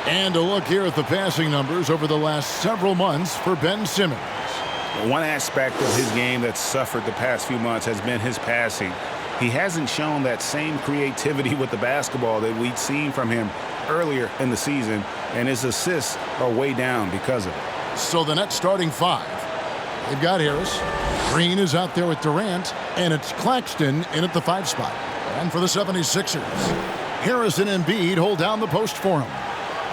And a look here at the passing numbers over the last several months for Ben Simmons. One aspect of his game that's suffered the past few months has been his passing. He hasn't shown that same creativity with the basketball that we'd seen from him earlier in the season, and his assists are way down because of it. So the Nets starting five. They've got Harris. Green is out there with Durant, and it's Claxton in at the 5 spot. And for the 76ers, Harris and Embiid hold down the post for him.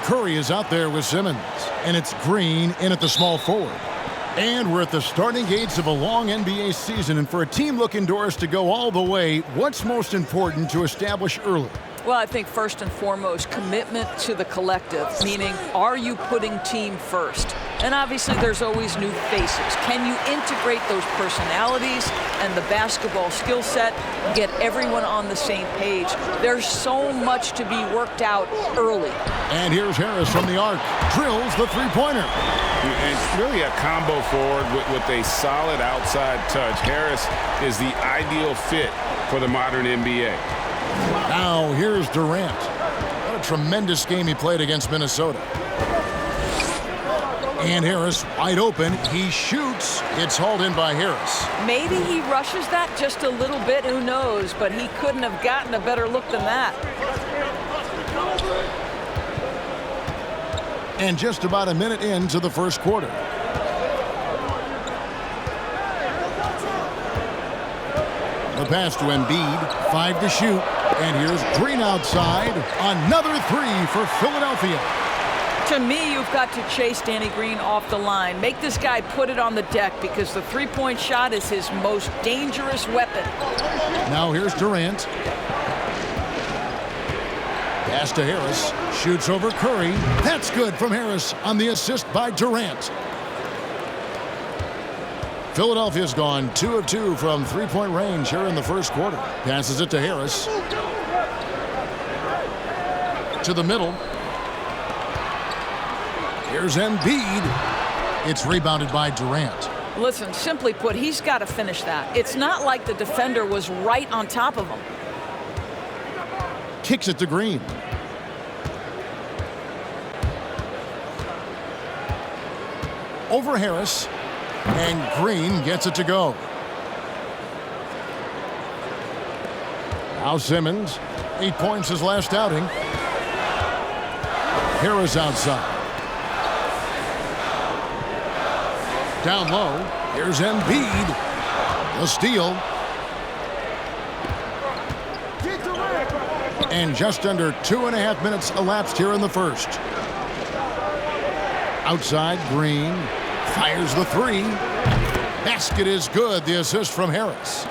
Curry is out there with Simmons, and it's Green in at the small forward. And we're at the starting gates of a long NBA season, and for a team looking Doris to go all the way, what's most important to establish early? Well, I think first and foremost, commitment to the collective, meaning are you putting team first? And obviously there's always new faces. Can you integrate those personalities and the basketball skill set, get everyone on the same page? There's so much to be worked out early. And here's Harris from the arc, drills the three-pointer. And really a combo forward with a solid outside touch. Harris is the ideal fit for the modern NBA. Now here's Durant. What a tremendous game he played against Minnesota. And Harris wide open. He shoots. It's hauled in by Harris. Maybe he rushes that just a little bit. Who knows? But he couldn't have gotten a better look than that. And just about a minute into the first quarter. The pass to Embiid. 5 to shoot. And here's Green outside. Another 3 for Philadelphia. To me, you've got to chase Danny Green off the line. Make this guy put it on the deck because the three-point shot is his most dangerous weapon. Now here's Durant. Pass to Harris. Shoots over Curry. That's good from Harris on the assist by Durant. Philadelphia's gone 2 of 2 from three-point range here in the first quarter. Passes it to Harris. To the middle. Here's Embiid. It's rebounded by Durant. Listen, simply put, he's got to finish that. It's not like the defender was right on top of him. Kicks it to Green. Over Harris. And Green gets it to go. Now Simmons. 8 points his last outing. Harris outside. Down low. Here's Embiid. The steal. And just under 2.5 minutes elapsed here in the first. Outside, Green fires the 3. Basket is good. The assist from Harris.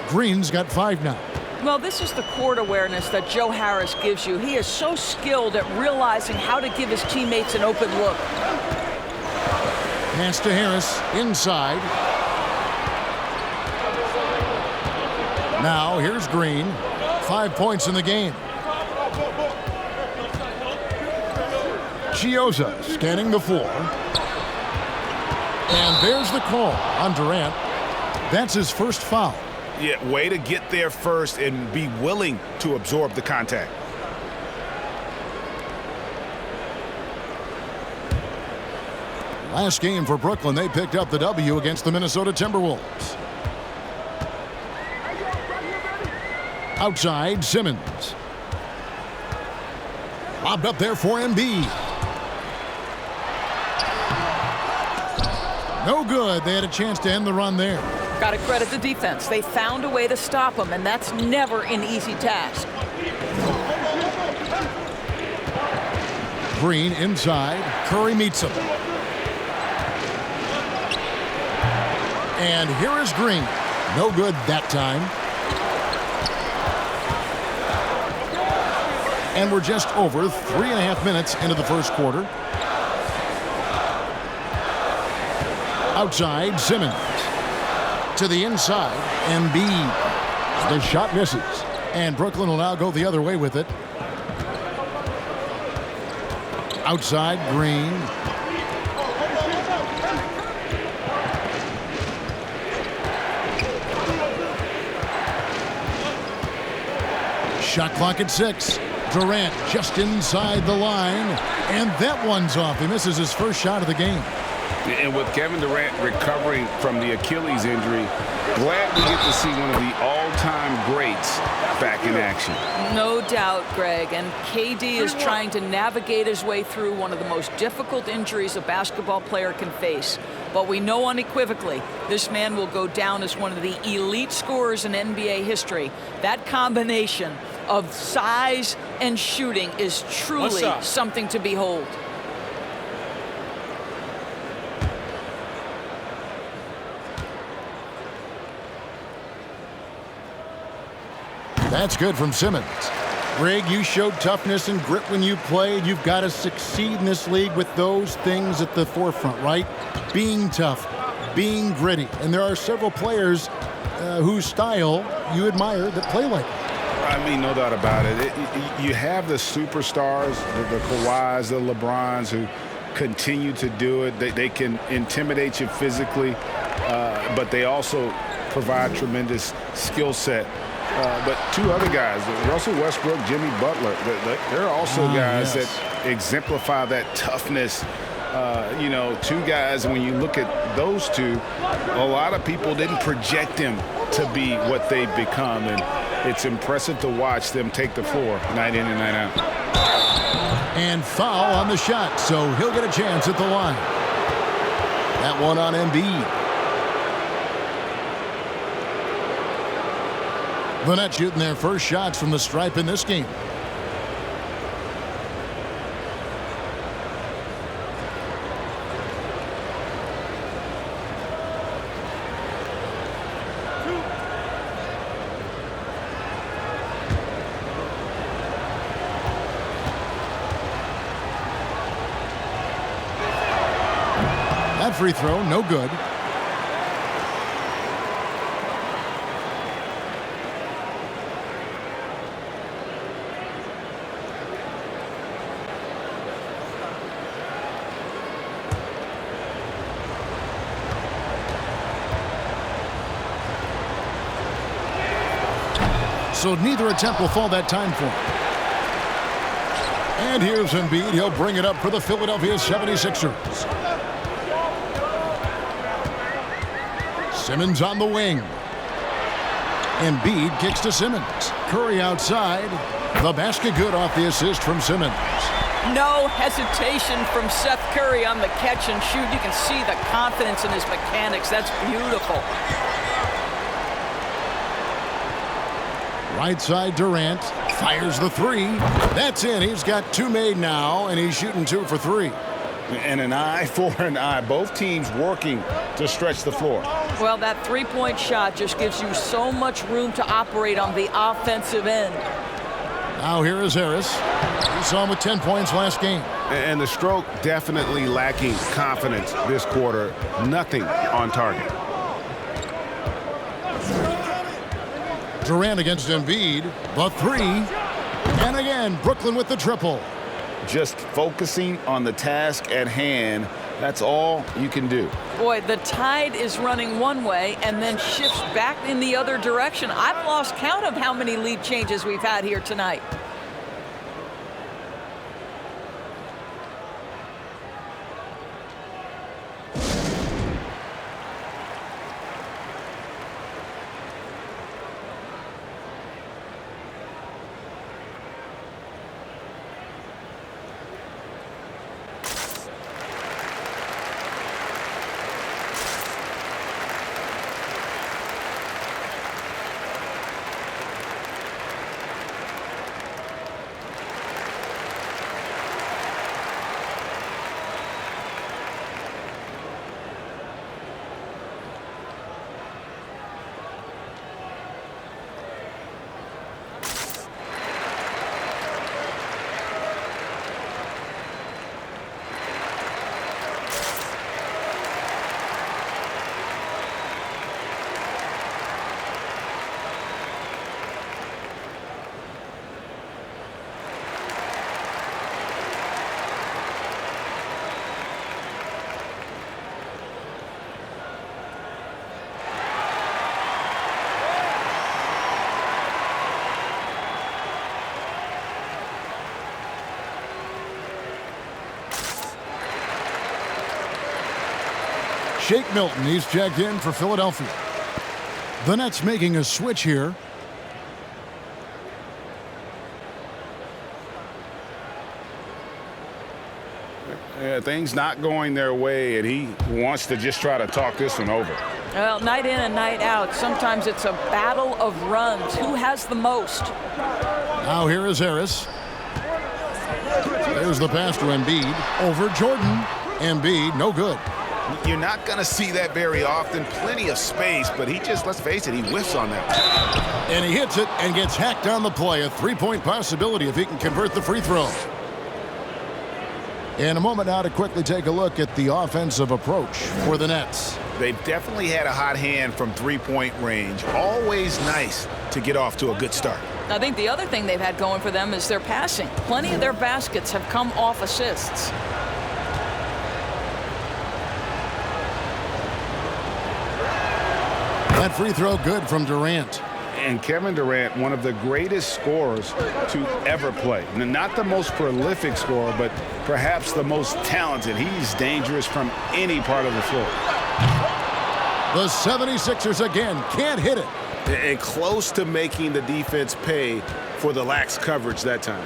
Green's got 5 now. Well, this is the court awareness that Joe Harris gives you. He is so skilled at realizing how to give his teammates an open look. Pass to Harris, inside. Now here's Green. 5 points in the game. Chioza scanning the floor. And there's the call on Durant. That's his first foul. Yeah, way to get there first and be willing to absorb the contact. Last game for Brooklyn, they picked up the W against the Minnesota Timberwolves. Outside, Simmons. Lobbed up there for Embiid. No good. They had a chance to end the run there. Got to credit the defense. They found a way to stop him, and that's never an easy task. Green inside. Curry meets him. And here is Green. No good that time. And we're just over 3.5 minutes into the first quarter. Outside, Simmons. To the inside, Embiid. The shot misses. And Brooklyn will now go the other way with it. Outside, Green. Shot clock at 6. Durant just inside the line, and that one's off. He misses his first shot of the game. And with Kevin Durant recovering from the Achilles injury, glad we get to see one of the all-time greats back in action. No doubt, Greg. And KD is trying to navigate his way through one of the most difficult injuries a basketball player can face. But we know unequivocally this man will go down as one of the elite scorers in NBA history. That combination of size and shooting is truly something to behold. That's good from Simmons. Greg, you showed toughness and grit when you played. You've got to succeed in this league with those things at the forefront, right? Being tough, being gritty. And there are several players whose style you admire that play like that. I mean, no doubt about it. You have the superstars, the Kawhis, the LeBrons, who continue to do it. They can intimidate you physically, but they also provide tremendous skill set. But two other guys, Russell Westbrook, Jimmy Butler, they're also guys that exemplify that toughness. You know, two guys, when you look at those two, a lot of people didn't project them to be what they've become. And it's impressive to watch them take the floor night in and night out. And foul on the shot, so he'll get a chance at the line. That one on Embiid. The Nets shooting their first shots from the stripe in this game. That free throw, no good. So neither attempt will fall that time for him. And here's Embiid. He'll bring it up for the Philadelphia 76ers. Simmons on the wing. Embiid kicks to Simmons. Curry outside. The basket good off the assist from Simmons. No hesitation from Seth Curry on the catch and shoot. You can see the confidence in his mechanics. That's beautiful. Right side, Durant fires the three. That's in. He's got two made now, and he's shooting 2 for 3. And an eye for an eye. Both teams working to stretch the floor. Well, that three-point shot just gives you so much room to operate on the offensive end. Now here is Harris. We saw him with 10 points last game. And the stroke definitely lacking confidence this quarter. Nothing on target. Durant against Embiid. The three. And again, Brooklyn with the triple. Just focusing on the task at hand. That's all you can do. Boy, the tide is running one way and then shifts back in the other direction. I've lost count of how many lead changes we've had here tonight. Shake Milton, he's checked in for Philadelphia. The Nets making a switch here. Yeah, things not going their way, and he wants to just try to talk this one over. Well, night in and night out, sometimes it's a battle of runs. Who has the most? Now here is Harris. There's the pass to Embiid. Over Jordan. Embiid, no good. You're not going to see that very often. Plenty of space, but he just, let's face it, he whiffs on that. And he hits it and gets hacked on the play. A three-point possibility if he can convert the free throw. In a moment now to quickly take a look at the offensive approach for the Nets. They've definitely had a hot hand from three-point range. Always nice to get off to a good start. I think the other thing they've had going for them is their passing. Plenty of their baskets have come off assists. That free throw good from Durant. And Kevin Durant, one of the greatest scorers to ever play. Not the most prolific scorer, but perhaps the most talented. He's dangerous from any part of the floor. The 76ers again can't hit it. And close to making the defense pay for the lax coverage that time.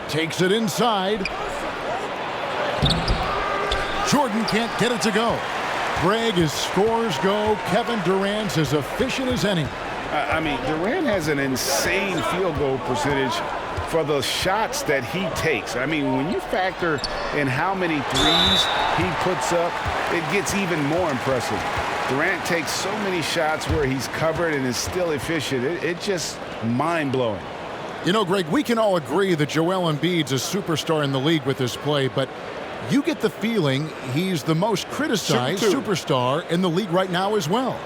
Takes it inside. Jordan can't get it to go. Greg, as scores go, Kevin Durant's as efficient as any. I mean, Durant has an insane field goal percentage for the shots that he takes. I mean, when you factor in how many threes he puts up, it gets even more impressive. Durant takes so many shots where he's covered and is still efficient. It's just mind-blowing. You know, Greg, we can all agree that Joel Embiid's a superstar in the league with this play, but you get the feeling he's the most criticized superstar in the league right now as well.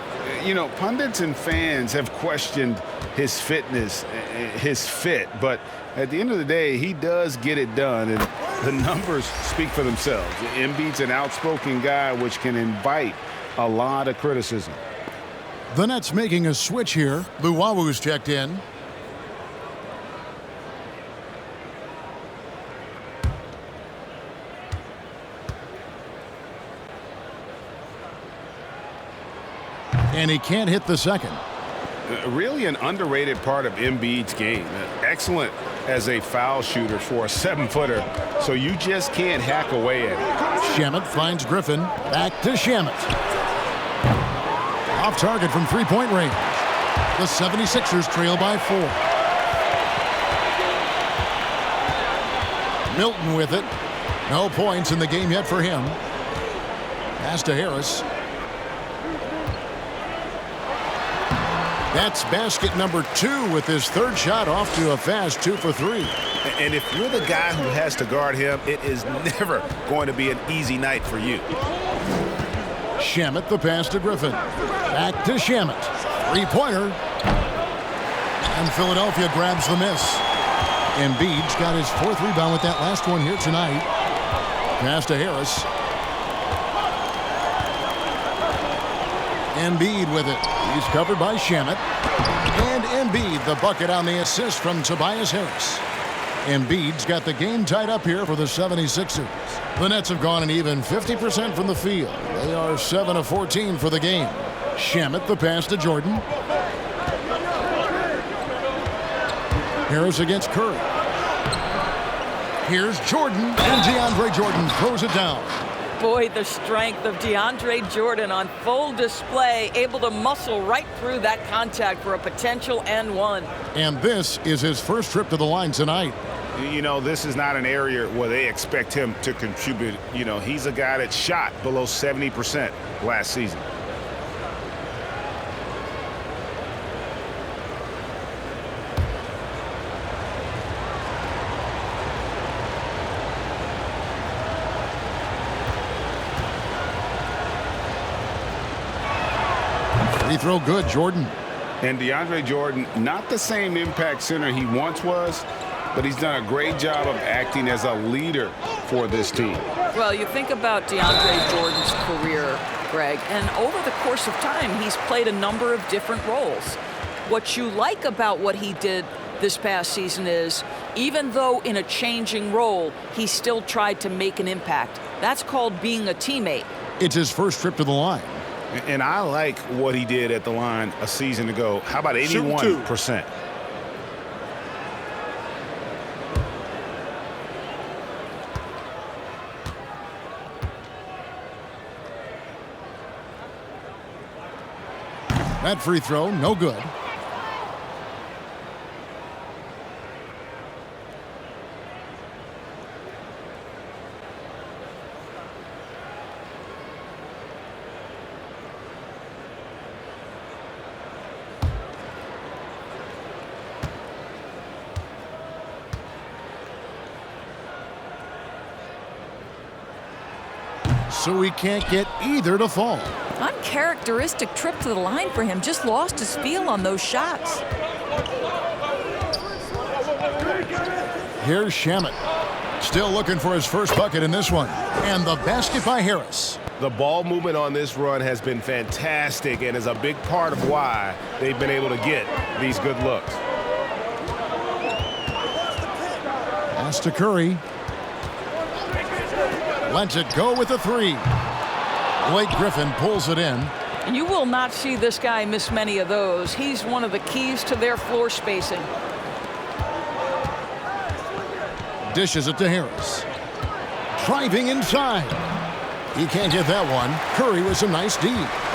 You know, pundits and fans have questioned his fitness, his fit, but at the end of the day, he does get it done, and the numbers speak for themselves. Embiid's an outspoken guy, which can invite a lot of criticism. The Nets making a switch here. Luwawu's checked in. And he can't hit the second. Really an underrated part of Embiid's game. Excellent as a foul shooter for a 7-footer, so you just can't hack away at it. Shamet finds Griffin. Back to Shamet. Off target from three-point range. The 76ers trail by 4. Milton with it. No points in the game yet for him. Pass to Harris. That's basket number 2 with his third shot off to a fast 2 for 3. And if you're the guy who has to guard him, it is never going to be an easy night for you. Shamet the pass to Griffin. Back to Shamet. Three-pointer. And Philadelphia grabs the miss. Embiid's got his 4th rebound with that last one here tonight. Pass to Harris. Embiid with it. He's covered by Shamet. And Embiid, the bucket on the assist from Tobias Harris. Embiid's got the game tied up here for the 76ers. The Nets have gone an even 50% from the field. They are 7 of 14 for the game. Shamet the pass to Jordan. Harris against Curry. Here's Jordan, and DeAndre Jordan throws it down. Boy, the strength of DeAndre Jordan on full display, able to muscle right through that contact for a potential and one. And this is his first trip to the line tonight. You know, this is not an area where they expect him to contribute. You know, he's a guy that shot below 70% last season. Free throw good, Jordan. And DeAndre Jordan, not the same impact center he once was, but he's done a great job of acting as a leader for this team. Well, you think about DeAndre Jordan's career, Greg, and over the course of time, he's played a number of different roles. What you like about what he did this past season is, even though in a changing role, he still tried to make an impact. That's called being a teammate. It's his first trip to the line. And I like what he did at the line a season ago. How about 81%? That free throw, no good. So he can't get either to fall. Uncharacteristic trip to the line for him. Just lost his feel on those shots. Here's Shamet. Still looking for his first bucket in this one. And the basket by Harris. The ball movement on this run has been fantastic and is a big part of why they've been able to get these good looks. Pass to Curry. Lets it go with a three. Blake Griffin pulls it in. You will not see this guy miss many of those. He's one of the keys to their floor spacing. Dishes it to Harris. Driving inside. He can't get that one. Curry with some nice D.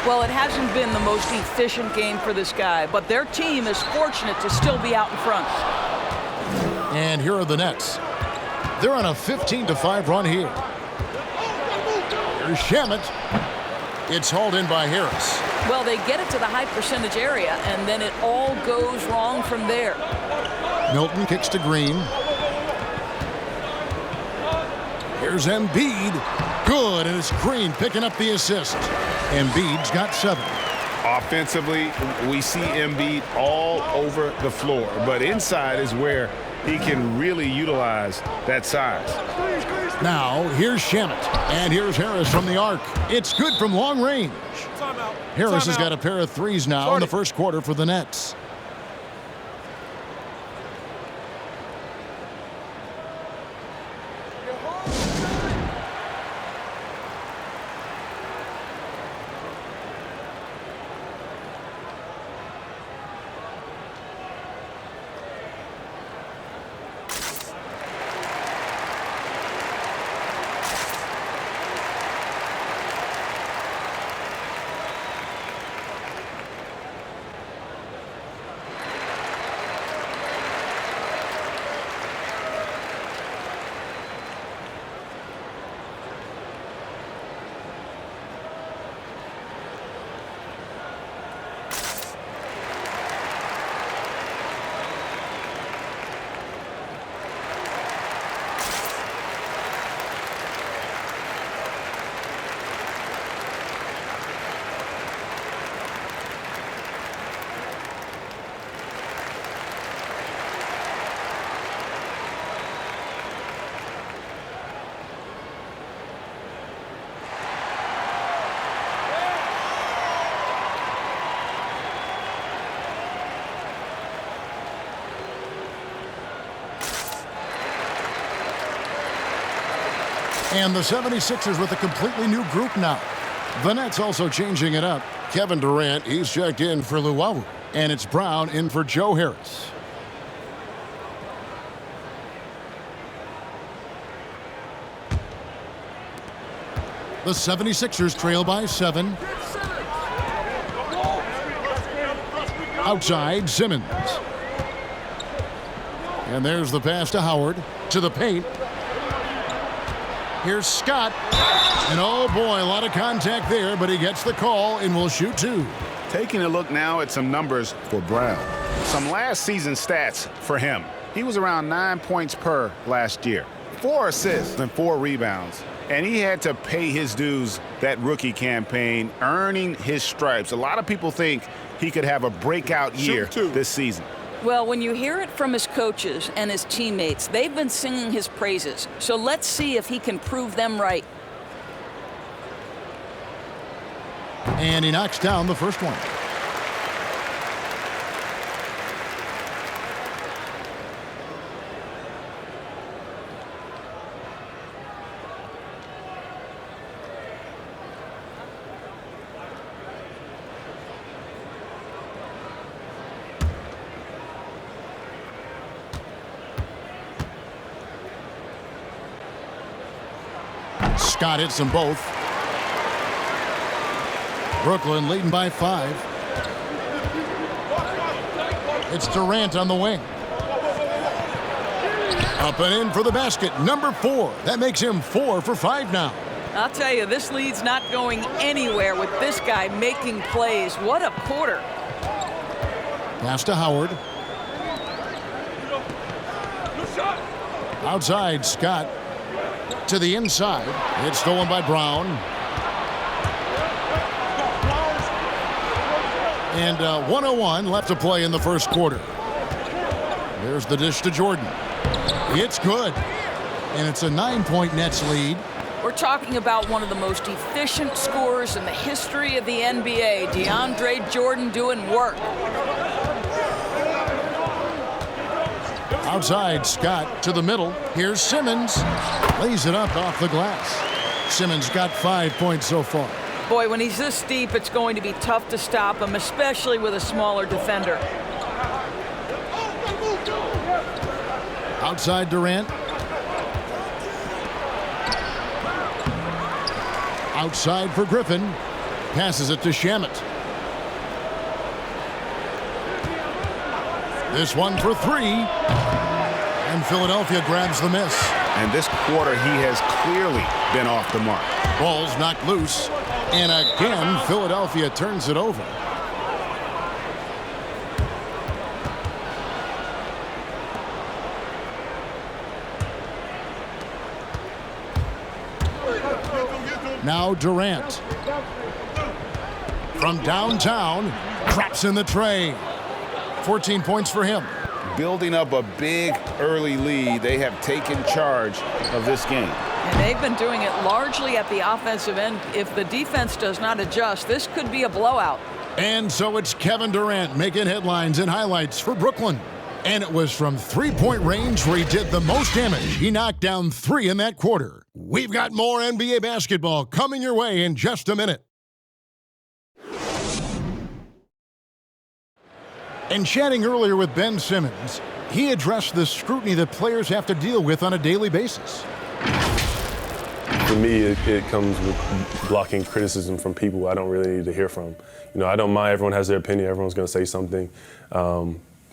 Well, it hasn't been the most efficient game for this guy, but their team is fortunate to still be out in front. And here are the Nets. They're on a 15-5 run here. Here's Shamet. It's hauled in by Harris. Well, they get it to the high percentage area, and then it all goes wrong from there. Milton kicks to Green. Here's Embiid. Good, and it's Green picking up the assist. Embiid's got 7. Offensively, we see Embiid all over the floor, but inside is where he can really utilize that size. Now, here's Shamet, and here's Harris from the arc. It's good from long range. Harris has got a pair of threes now in the first quarter for the Nets. And the 76ers with a completely new group now. The Nets also changing it up. Kevin Durant, he's checked in for Luwawu. And it's Brown in for Joe Harris. The 76ers trail by 7. Outside, Simmons. And there's the pass to Howard. To the paint. Here's Scott. And oh boy, a lot of contact there, but he gets the call and will shoot 2. Taking a look now at some numbers for Brown. Some last season stats for him. He was around 9 points per last year. 4 assists and 4 rebounds. And he had to pay his dues that rookie campaign, earning his stripes. A lot of people think he could have a breakout year this season. Well, when you hear it from his coaches and his teammates, they've been singing his praises. So let's see if he can prove them right. And he knocks down the first one. Scott hits them both. Brooklyn leading by 5. It's Durant on the wing. Up and in for the basket. Number 4. That makes him 4 for 5 now. I'll tell you, this lead's not going anywhere with this guy making plays. What a quarter. Pass to Howard. Outside, Scott to the inside. It's stolen by Brown. And 1:01 left to play in the first quarter. There's the dish to Jordan. It's good. And it's a 9-point Nets lead. We're talking about one of the most efficient scorers in the history of the NBA. DeAndre Jordan doing work. Outside, Scott to the middle. Here's Simmons. Lays it up off the glass. Simmons got 5 points so far. Boy, when he's this deep, it's going to be tough to stop him, especially with a smaller defender. Outside, Durant. Outside for Griffin. Passes it to Shamet. This one for 3. And Philadelphia grabs the miss. And this quarter, he has clearly been off the mark. Ball's knocked loose. And again, Philadelphia turns it over. Now Durant. From downtown, drops in the tray. 14 points for him. Building up a big early lead, they have taken charge of this game. And they've been doing it largely at the offensive end. If the defense does not adjust, this could be a blowout. And so it's Kevin Durant making headlines and highlights for Brooklyn. And it was from three-point range where he did the most damage. He knocked down 3 in that quarter. We've got more NBA basketball coming your way in just a minute. And chatting earlier with Ben Simmons, he addressed the scrutiny that players have to deal with on a daily basis. For me, it comes with blocking criticism from people I don't really need to hear from. You know, I don't mind. Everyone has their opinion. Everyone's going to say something,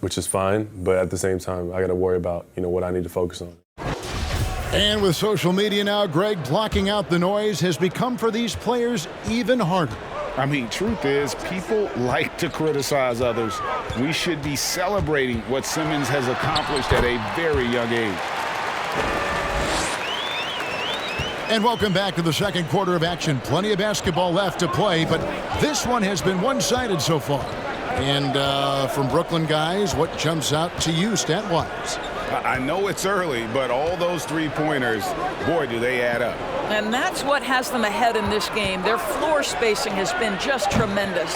which is fine. But at the same time, I got to worry about, what I need to focus on. And with social media now, Greg, blocking out the noise has become for these players even harder. I mean, truth is, people like to criticize others. We should be celebrating what Simmons has accomplished at a very young age. And welcome back to the second quarter of action. Plenty of basketball left to play, but this one has been one-sided so far. And from Brooklyn guys, what jumps out to you stat-wise? I know it's early, but all those three-pointers, boy, do they add up. And that's what has them ahead in this game. Their floor spacing has been just tremendous.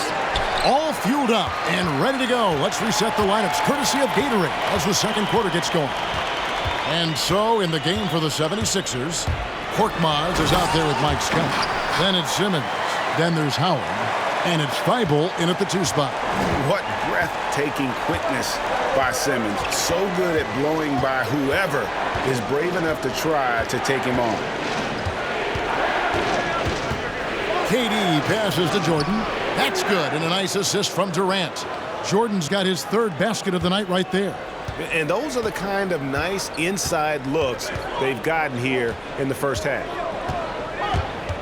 All fueled up and ready to go. Let's reset the lineups courtesy of Gatorade as the second quarter gets going. And so in the game for the 76ers, Korkmaz is out there with Mike Scott. Then it's Simmons. Then there's Howard. And it's Thibault in at the 2 spot. What breathtaking quickness by Simmons. So good at blowing by whoever is brave enough to try to take him on. KD passes to Jordan. That's good, and a nice assist from Durant. Jordan's got his 3rd basket of the night right there. And those are the kind of nice inside looks they've gotten here in the first half.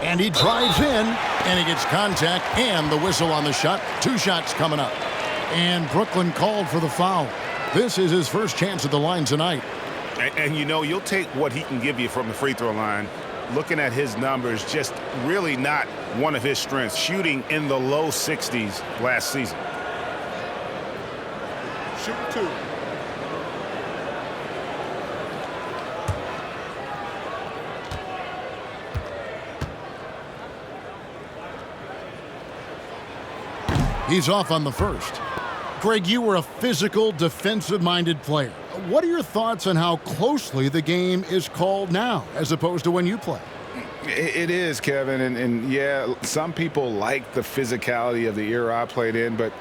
And he drives in, and he gets contact and the whistle on the shot. 2 shots coming up. And Brooklyn called for the foul. This is his first chance at the line tonight. And you'll take what he can give you from the free throw line. Looking at his numbers, just really not one of his strengths. Shooting in the low 60s last season. Shoot 2. He's off on the first. Greg, you were a physical, defensive-minded player. What are your thoughts on how closely the game is called now as opposed to when you play? It is, Kevin, and yeah, some people like the physicality of the era I played in, but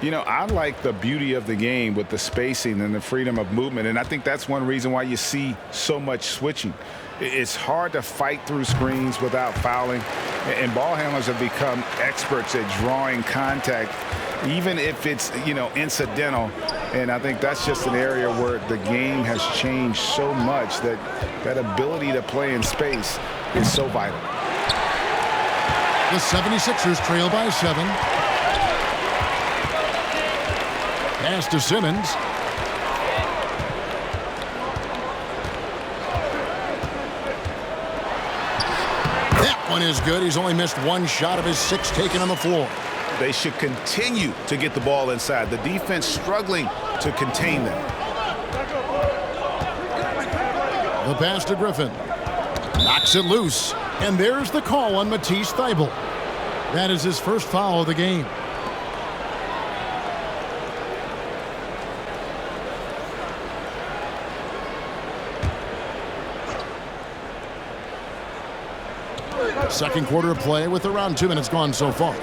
You know, I like the beauty of the game with the spacing and the freedom of movement, and I think that's one reason why you see so much switching. It's hard to fight through screens without fouling, and ball handlers have become experts at drawing contact, even if it's, you know, incidental. And I think that's just an area where the game has changed so much that that ability to play in space is so vital. The 76ers trail by 7. Pass to Simmons. That one is good. He's only missed one shot of his 6 taken on the floor. They should continue to get the ball inside. The defense struggling to contain them. The pass to Griffin. Knocks it loose. And there's the call on Matisse Thybulle. That is his first foul of the game. Second quarter of play with around 2 minutes gone so far.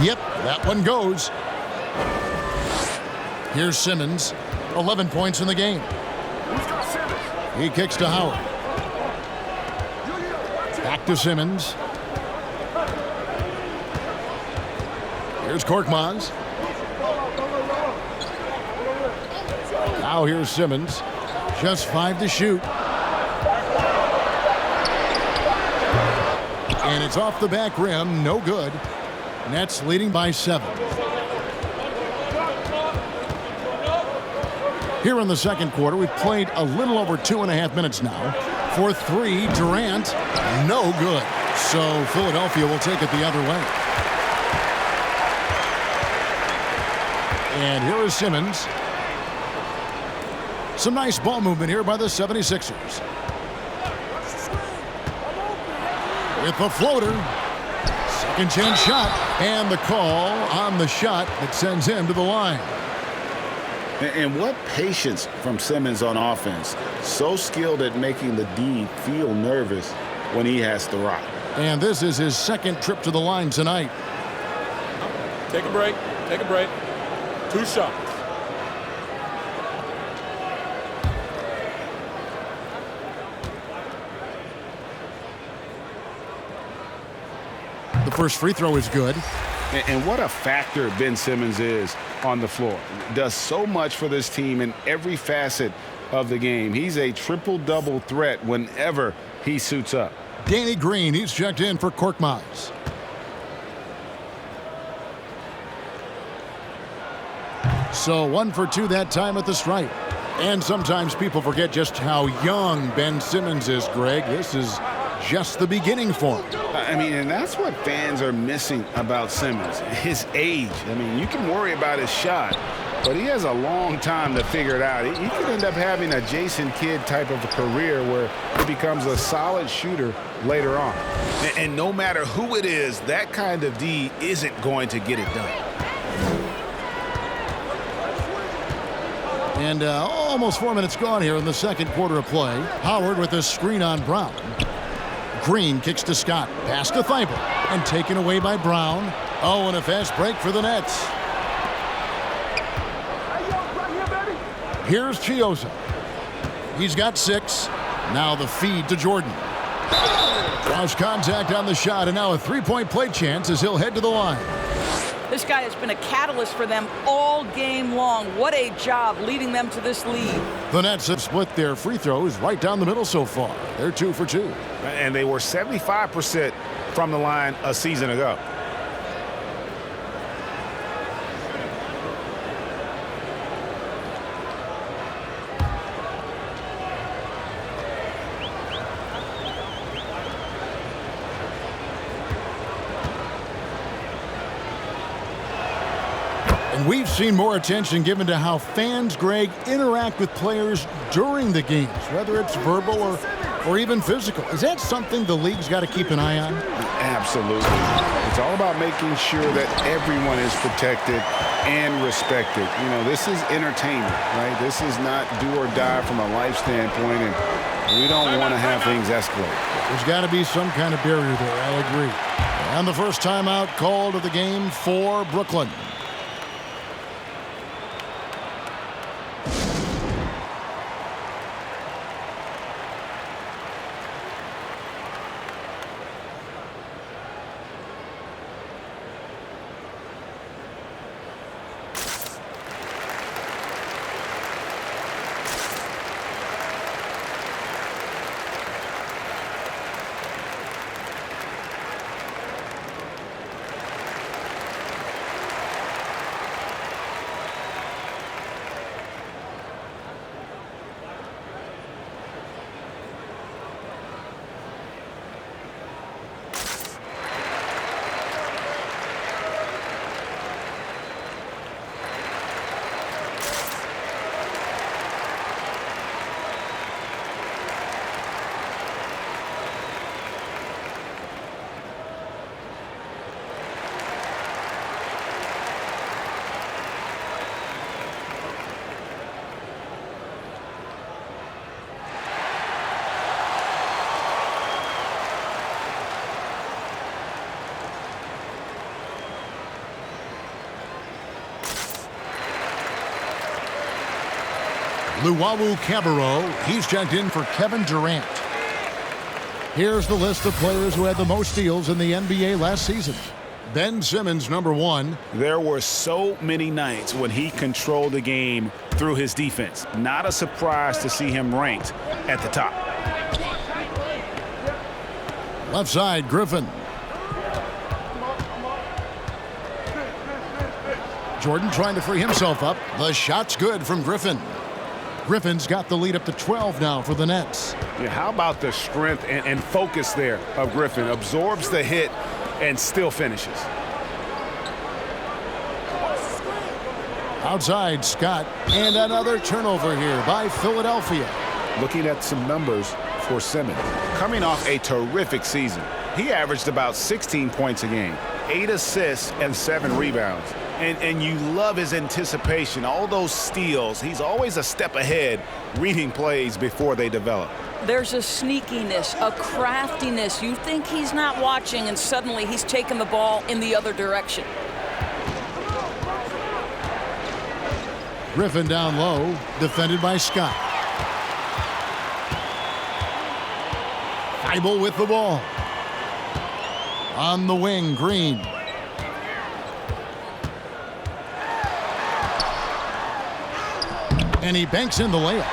Yep, that one goes. Here's Simmons. 11 points in the game. He kicks to Howard. Back to Simmons. Here's Korkmaz. Now here's Simmons. Just 5 to shoot. And it's off the back rim. No good. Nets leading by 7. Here in the second quarter, we've played a little over 2.5 minutes now. For 3, Durant, no good. So Philadelphia will take it the other way. And here is Simmons. Some nice ball movement here by the 76ers. With the floater. Second chance shot. And the call on the shot that sends him to the line. And what patience from Simmons on offense. So skilled at making the D feel nervous when he has to rock. And this is his second trip to the line tonight. Take a break. Take a break. 2 shots. The first free throw is good. And what a factor Ben Simmons is on the floor. Does so much for this team in every facet of the game. He's a triple-double threat whenever he suits up. Danny Green, he's checked in for Korkmaz. So 1 for 2 that time at the stripe. And sometimes people forget just how young Ben Simmons is, Greg. This is just the beginning for him. I mean, and that's what fans are missing about Simmons, his age. I mean, you can worry about his shot, but he has a long time to figure it out. He could end up having a Jason Kidd type of a career where he becomes a solid shooter later on. And no matter who it is, that kind of D isn't going to get it done. And almost 4 minutes gone here in the second quarter of play. Howard with a screen on Brown. Green kicks to Scott. Pass to Thybulle. And taken away by Brown. Oh, and a fast break for the Nets. Here's Chioza. He's got 6. Now the feed to Jordan. Draws contact on the shot, and now a 3-point play chance as he'll head to the line. This guy has been a catalyst for them all game long. What a job leading them to this lead. The Nets have split their free throws right down the middle so far. They're 2 for 2. And they were 75% from the line a season ago. And we've seen more attention given to how fans, Greg, interact with players during the games, whether it's verbal or even physical. Is that something the league's got to keep an eye on? Absolutely. It's all about making sure that everyone is protected and respected. You know, this is entertainment, right? This is not do or die from a life standpoint, and we don't want to have things escalate. There's got to be some kind of barrier there. I agree. And the first timeout called of the game for Brooklyn. Luwawu Cabarro, he's checked in for Kevin Durant. Here's the list of players who had the most steals in the NBA last season. Ben Simmons, number 1. There were so many nights when he controlled the game through his defense. Not a surprise to see him ranked at the top. Left side, Griffin. Jordan trying to free himself up. The shot's good from Griffin. Griffin's got the lead up to 12 now for the Nets. Yeah, how about the strength and focus there of Griffin? Absorbs the hit and still finishes. Outside, Scott. And another turnover here by Philadelphia. Looking at some numbers for Simmons. Coming off a terrific season, he averaged about 16 points a game, 8 assists, and 7 rebounds. And you love his anticipation, all those steals. He's always a step ahead, reading plays before they develop. There's a sneakiness, a craftiness. You think he's not watching, and suddenly he's taking the ball in the other direction. Griffin down low, defended by Scott. Thibault with the ball. On the wing, Green. And he banks in the layup.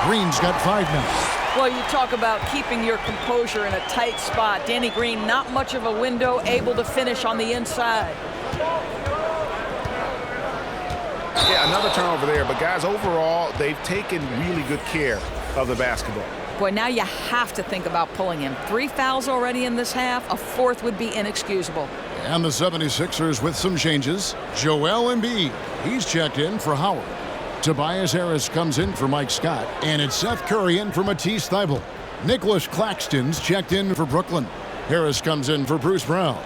Green's got 5 now. Well, you talk about keeping your composure in a tight spot. Danny Green, not much of a window, able to finish on the inside. Yeah, another turnover there. But, guys, overall, they've taken really good care of the basketball. Boy, now you have to think about pulling him. 3 fouls already in this half. A 4th would be inexcusable. And the 76ers with some changes. Joel Embiid, he's checked in for Howard. Tobias Harris comes in for Mike Scott. And it's Seth Curry in for Matisse Thybulle. Nicholas Claxton's checked in for Brooklyn. Harris comes in for Bruce Brown.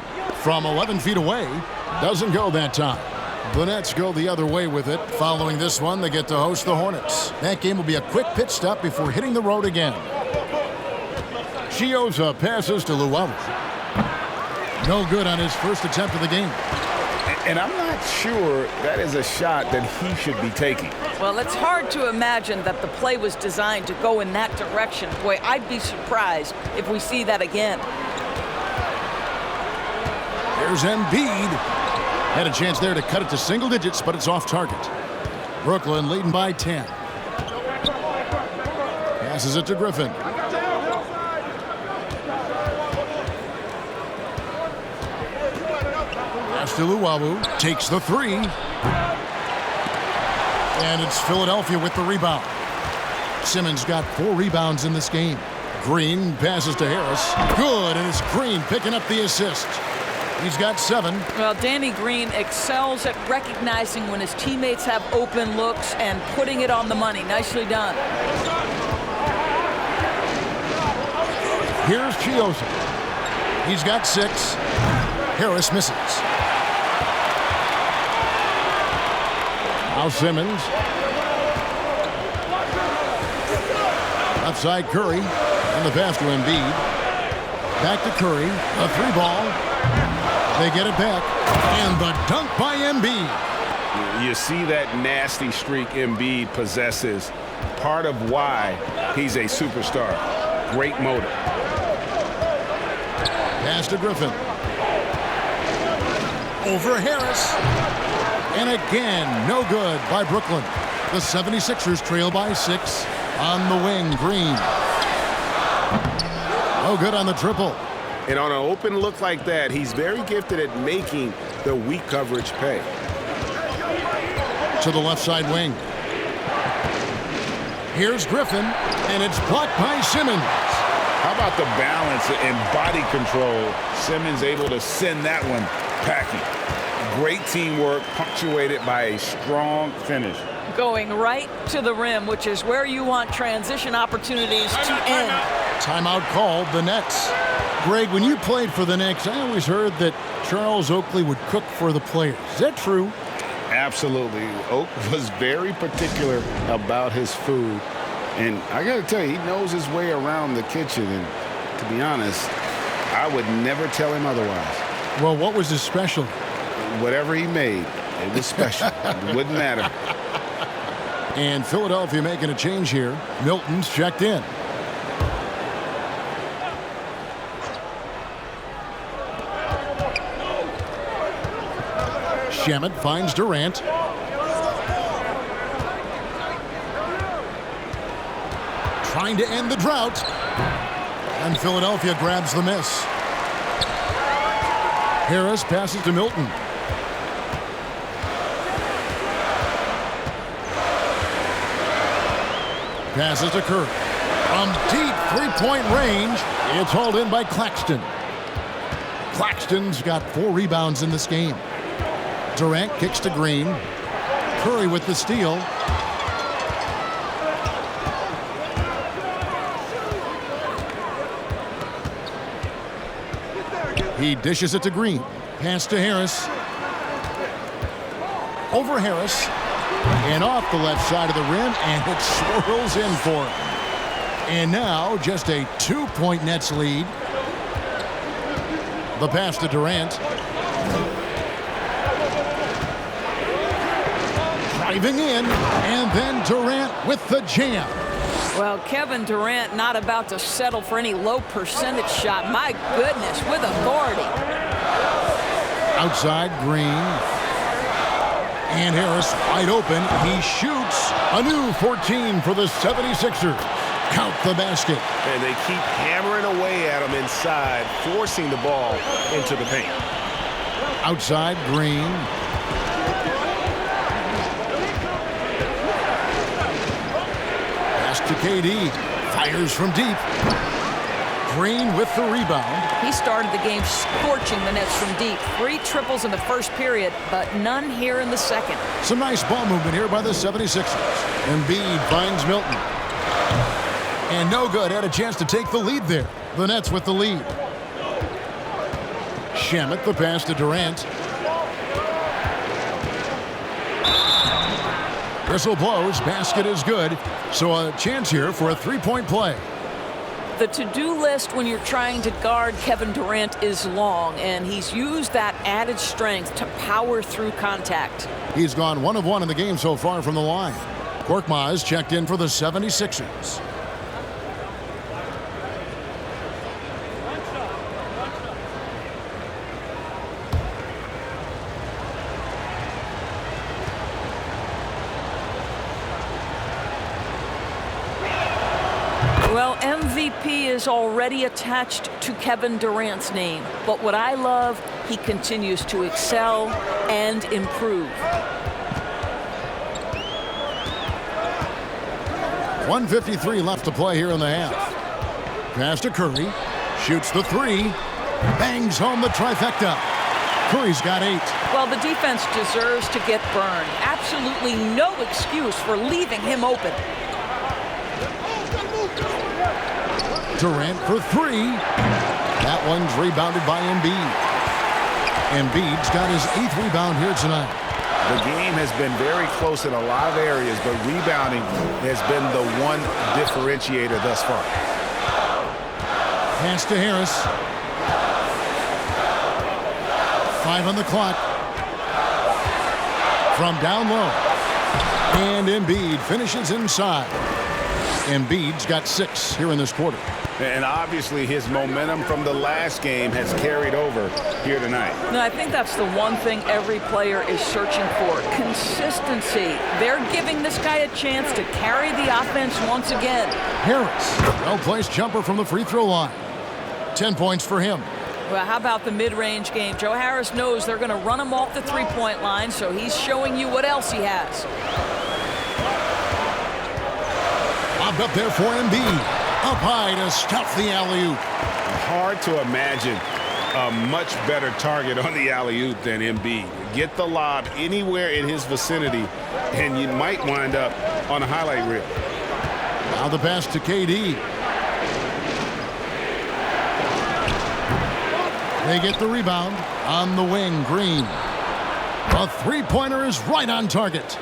From 11 feet away, doesn't go that time. The Nets go the other way with it. Following this one, they get to host the Hornets. That game will be a quick pit stop before hitting the road again. Chioza passes to Luwawu. No good on his first attempt of the game. And I'm not sure that is a shot that he should be taking. Well, it's hard to imagine that the play was designed to go in that direction. Boy, I'd be surprised if we see that again. Here's Embiid. Had a chance there to cut it to single digits, but it's off target. Brooklyn leading by 10. Passes it to Griffin. Pass to Luwawu. Takes the 3. And it's Philadelphia with the rebound. Simmons got 4 rebounds in this game. Green passes to Harris. Good, and it's Green picking up the assist. He's got 7. Well, Danny Green excels at recognizing when his teammates have open looks and putting it on the money. Nicely done. Here's Chioza. He's got 6. Harris misses. Now Simmons. Left side Curry. And the pass to Embiid. Back to Curry. A 3-ball. They get it back. And the dunk by Embiid. You see that nasty streak Embiid possesses. Part of why he's a superstar. Great motor. Pass to Griffin. Over Harris. And again, no good by Brooklyn. The 76ers trail by 6. On the wing, Green. No good on the triple. And on an open look like that, he's very gifted at making the weak coverage pay. To the left side wing. Here's Griffin, and it's blocked by Simmons. How about the balance and body control? Simmons able to send that one packing. Great teamwork, punctuated by a strong finish. Going right to the rim, which is where you want transition opportunities to end. Timeout called, the Nets. Greg, when you played for the Knicks, I always heard that Charles Oakley would cook for the players. Is that true? Absolutely. Oak was very particular about his food. And I got to tell you, he knows his way around the kitchen. And to be honest, I would never tell him otherwise. Well, what was his specialty? Whatever he made, it was special. It wouldn't matter. And Philadelphia making a change here. Milton's checked in. Shamet finds Durant. Trying to end the drought. And Philadelphia grabs the miss. Harris passes to Milton. Passes to Curry. From deep three-point range, it's hauled in by Claxton. Claxton's got 4 rebounds in this game. Durant kicks to Green. Curry with the steal. He dishes it to Green. Pass to Harris. Over Harris. And off the left side of the rim, and it swirls in for him. And now just a 2-point Nets lead. The pass to Durant. Driving in, and then Durant with the jam. Well, Kevin Durant not about to settle for any low percentage shot. My goodness, with authority. Outside, Green. And Harris wide open. He shoots a new 14 for the 76ers. Count the basket. And they keep hammering away at him inside, forcing the ball into the paint. Outside, Green. Pass to KD. Fires from deep. Green with the rebound. He started the game scorching the Nets from deep. 3 triples in the first period, but none here in the second. Some nice ball movement here by the 76ers. Embiid finds Milton. And no good. Had a chance to take the lead there. The Nets with the lead. Shamet the pass to Durant. Whistle blows. Basket is good. So a chance here for a 3-point play. The to-do list when you're trying to guard Kevin Durant is long, and he's used that added strength to power through contact. He's gone 1 of 1 in the game so far from the line. Korkmaz checked in for the 76ers. Well, MVP is already attached to Kevin Durant's name, but what I love, he continues to excel and improve. 1:53 left to play here in the half. Pass to Curry. Shoots the 3. Bangs home the trifecta. Curry's got 8. Well, the defense deserves to get burned. Absolutely no excuse for leaving him open. Durant for 3. That one's rebounded by Embiid. Embiid's got his 8th rebound here tonight. The game has been very close in a lot of areas, but rebounding has been the one differentiator thus far. Pass to Harris. 5 on the clock. From down low. And Embiid finishes inside. Embiid's got 6 here in this quarter. And obviously his momentum from the last game has carried over here tonight. No, I think that's the one thing every player is searching for. Consistency. They're giving this guy a chance to carry the offense once again. Harris, well-placed jumper from the free throw line. 10 points for him. Well, how about the mid-range game? Joe Harris knows they're going to run him off the three-point line, so he's showing you what else he has. Lobbed up there for Embiid. Up high to stuff the alley-oop. Hard to imagine a much better target on the alley-oop than Embiid. Get the lob anywhere in his vicinity, and you might wind up on a highlight reel. Now the pass to KD. They get the rebound. On the wing, Green. A three-pointer is right on target.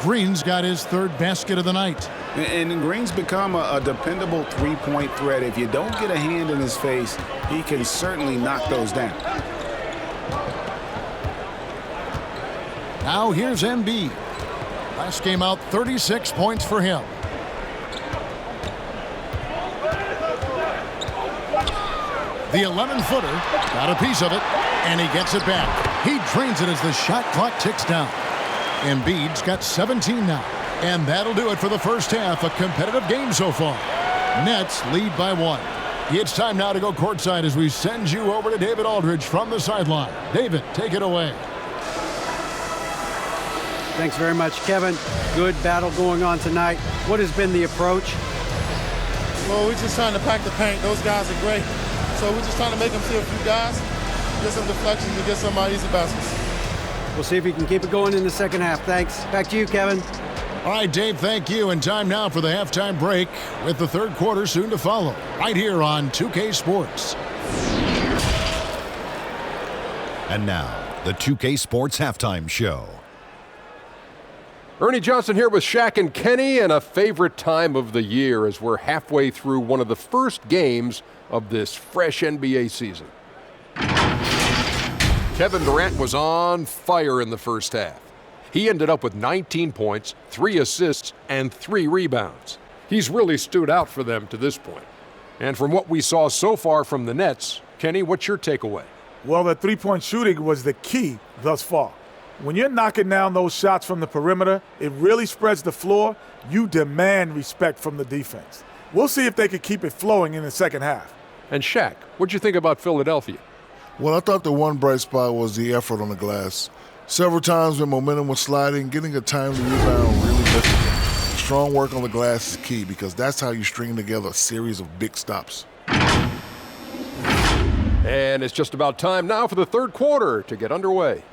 Green's got his 3rd basket of the night. And Green's become a dependable three-point threat. If you don't get a hand in his face, he can certainly knock those down. Now here's Embiid. Last game out, 36 points for him. The 11-footer got a piece of it, and he gets it back. He drains it as the shot clock ticks down. Embiid's got 17 now. And that'll do it for the first half. A competitive game so far. Nets lead by 1. It's time now to go courtside as we send you over to David Aldridge from the sideline. David, take it away. Thanks very much, Kevin. Good battle going on tonight. What has been the approach? Well, we're just trying to pack the paint. Those guys are great. So we're just trying to make them see a few guys, get some deflections, and get some easy baskets. We'll see if we can keep it going in the second half. Thanks. Back to you, Kevin. All right, Dave, thank you. And time now for the halftime break with the third quarter soon to follow right here on 2K Sports. And now, the 2K Sports Halftime Show. Ernie Johnson here with Shaq and Kenny, and a favorite time of the year as we're halfway through one of the first games of this fresh NBA season. Kevin Durant was on fire in the first half. He ended up with 19 points, 3 assists, and 3 rebounds. He's really stood out for them to this point. And from what we saw so far from the Nets, Kenny, what's your takeaway? Well, the three-point shooting was the key thus far. When you're knocking down those shots from the perimeter, it really spreads the floor. You demand respect from the defense. We'll see if they can keep it flowing in the second half. And Shaq, what'd you think about Philadelphia? Well, I thought the one bright spot was the effort on the glass. Several times when momentum was sliding, getting a timely rebound really difficult. Strong work on the glass is key because that's how you string together a series of big stops. And it's just about time now for the third quarter to get underway.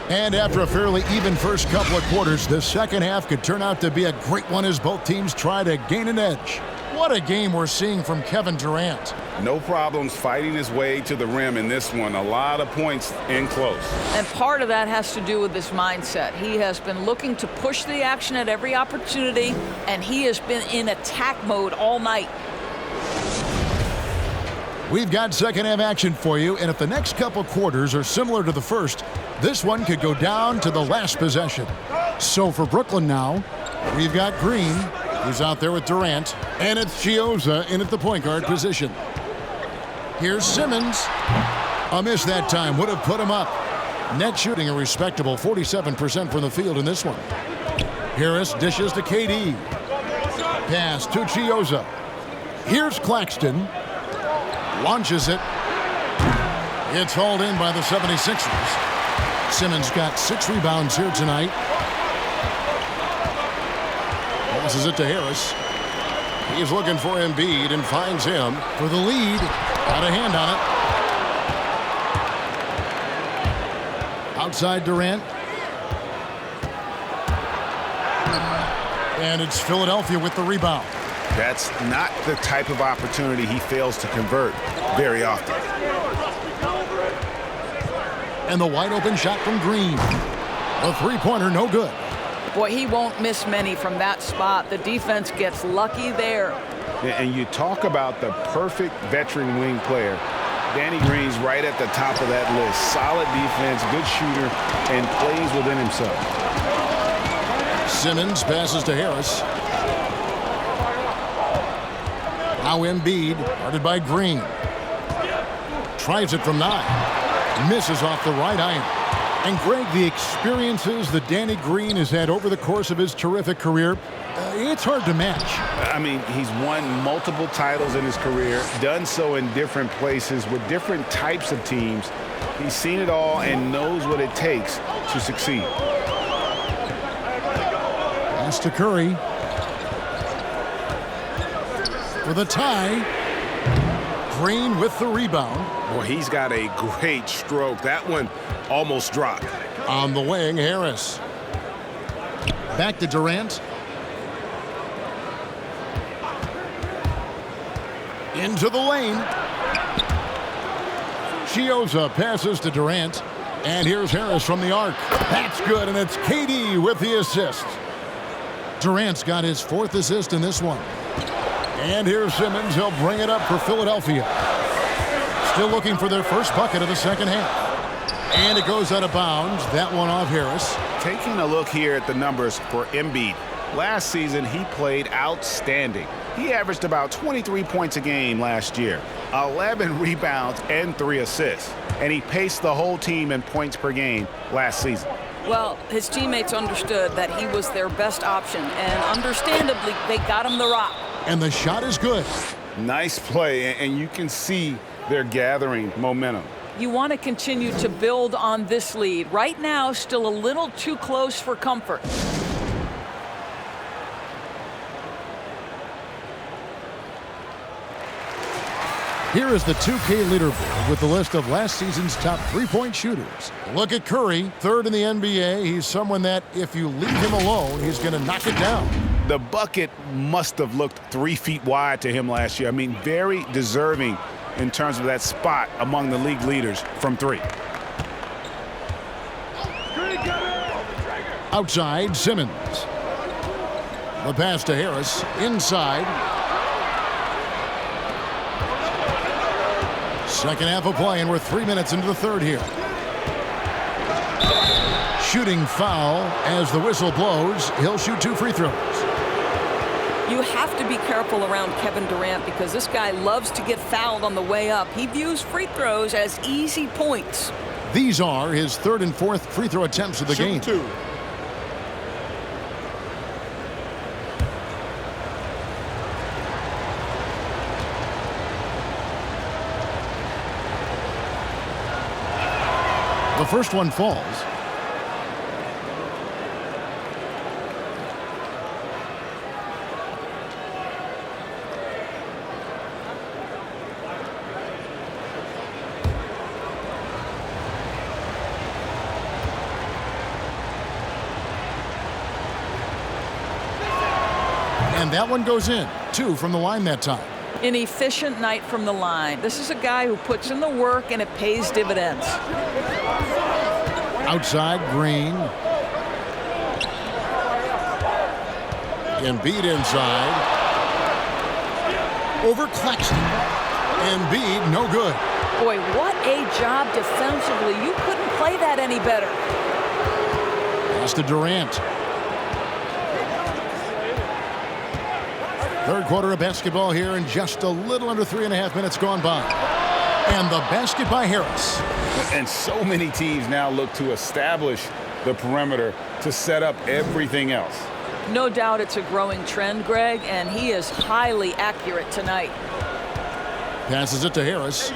And after a fairly even first couple of quarters, the second half could turn out to be a great one as both teams try to gain an edge. What a game we're seeing from Kevin Durant. No problems fighting his way to the rim in this one. A lot of points in close. And part of that has to do with his mindset. He has been looking to push the action at every opportunity, and he has been in attack mode all night. We've got second half action for you, and if the next couple quarters are similar to the first, this one could go down to the last possession. So for Brooklyn now, we've got Green, who's out there with Durant, and it's Chiozza in at the point guard position. Here's Simmons. A miss that time would have put him up. Net shooting a respectable 47% from the field in this one. Harris dishes to KD. Pass to Chiozza. Here's Claxton. Launches it. It's hauled in by the 76ers. Simmons got 6 rebounds here tonight. Passes it to Harris. He's looking for Embiid and finds him for the lead. Got a hand on it. Outside Durant. And it's Philadelphia with the rebound. That's not the type of opportunity he fails to convert very often. And the wide open shot from Green. A three-pointer, no good. Boy, he won't miss many from that spot. The defense gets lucky there. And you talk about the perfect veteran wing player. Danny Green's right at the top of that list. Solid defense, good shooter, and plays within himself. Simmons passes to Harris. Now Embiid, guarded by Green. Tries it from 9. Misses off the right iron. And Greg, the experiences that Danny Green has had over the course of his terrific career, it's hard to match. I mean, he's won multiple titles in his career, done so in different places with different types of teams. He's seen it all and knows what it takes to succeed. Pass to Curry. For the tie. Green with the rebound. Boy, he's got a great stroke. That one almost dropped. On the wing, Harris. Back to Durant. Into the lane. Chioza passes to Durant. And here's Harris from the arc. That's good, and it's KD with the assist. Durant's got his 4th assist in this one. And here's Simmons. He'll bring it up for Philadelphia. Still looking for their first bucket of the second half. And it goes out of bounds. That one off Harris. Taking a look here at the numbers for Embiid. Last season, he played outstanding. He averaged about 23 points a game last year, 11 rebounds, and 3 assists. And he paced the whole team in points per game last season. Well, his teammates understood that he was their best option, and understandably, they got him the rock. And the shot is good. Nice play, and you can see they're gathering momentum. You want to continue to build on this lead. Right now, still a little too close for comfort. Here is the 2K leaderboard with the list of last season's top three-point shooters. Look at Curry, 3rd in the NBA. He's someone that, if you leave him alone, he's going to knock it down. The bucket must have looked 3 feet wide to him last year. I mean, very deserving in terms of that spot among the league leaders from 3. Outside, Simmons. The pass to Harris. Inside. Second half of play, and we're 3 minutes into the third here. Shooting foul as the whistle blows. He'll shoot 2 free throws. You have to be careful around Kevin Durant because this guy loves to get fouled on the way up. He views free throws as easy points. These are his 3rd and 4th free throw attempts of the game. 2. The first one falls. And that one goes in. 2 from the line that time. An efficient night from the line. This is a guy who puts in the work and it pays dividends. Outside, Green. Embiid inside. Over Claxton. Embiid, no good. Boy, what a job defensively. You couldn't play that any better. Pass to Durant. Third quarter of basketball here, and just a little under 3.5 minutes gone by. And the basket by Harris. And so many teams now look to establish the perimeter to set up everything else. No doubt it's a growing trend, Greg, and he is highly accurate tonight. Passes it to Harris.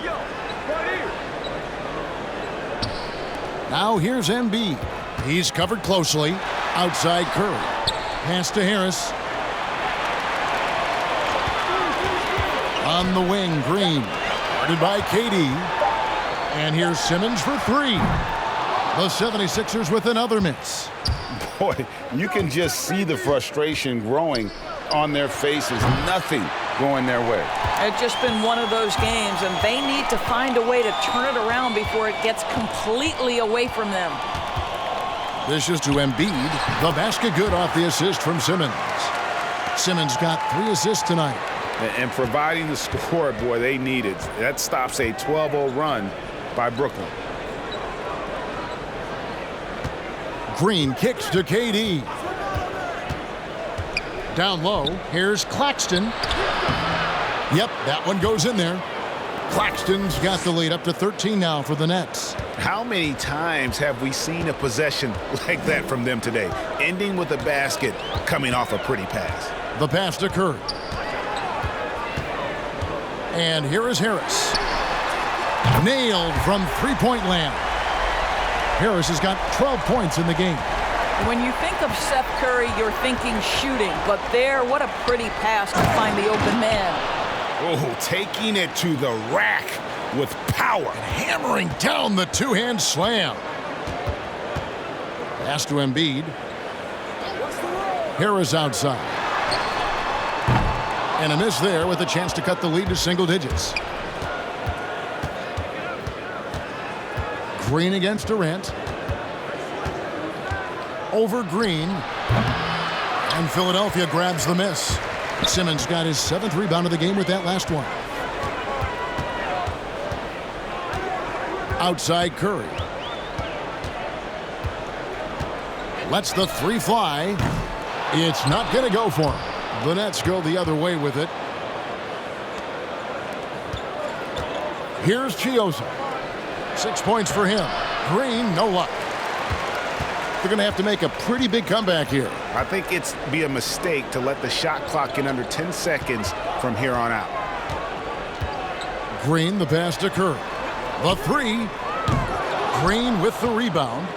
Now here's Embiid. He's covered closely. Outside Curry. Pass to Harris. On the wing, Green. Guarded by KD. And here's Simmons for 3. The 76ers with another miss. Boy, you can just see the frustration growing on their faces. Nothing going their way. It's just been one of those games, and they need to find a way to turn it around before it gets completely away from them. This is to Embiid. The basket good off the assist from Simmons. Simmons got 3 assists tonight. And providing the score, boy, they needed. That stops a 12-0 run by Brooklyn. Green kicks to KD. Down low, here's Claxton. Yep, that one goes in there. Claxton's got the lead up to 13 now for the Nets. How many times have we seen a possession like that from them today? Ending with a basket, coming off a pretty pass. The pass to Curry. And here is Harris. Nailed from three-point land. Harris has got 12 points in the game. When you think of Seth Curry, you're thinking shooting. But there, what a pretty pass to find the open man. Oh, taking it to the rack with power. And hammering down the two-hand slam. Pass to Embiid. Harris outside. And a miss there with a chance to cut the lead to single digits. Green against Durant. Over Green. And Philadelphia grabs the miss. Simmons got his 7th rebound of the game with that last one. Outside Curry. Lets the 3 fly. It's not going to go for him. The Nets go the other way with it. Here's Chioza. 6 points for him. Green, no luck. They're going to have to make a pretty big comeback here. I think it's be a mistake to let the shot clock get under 10 seconds from here on out. Green, the pass to Curry. The 3. Green with the rebound.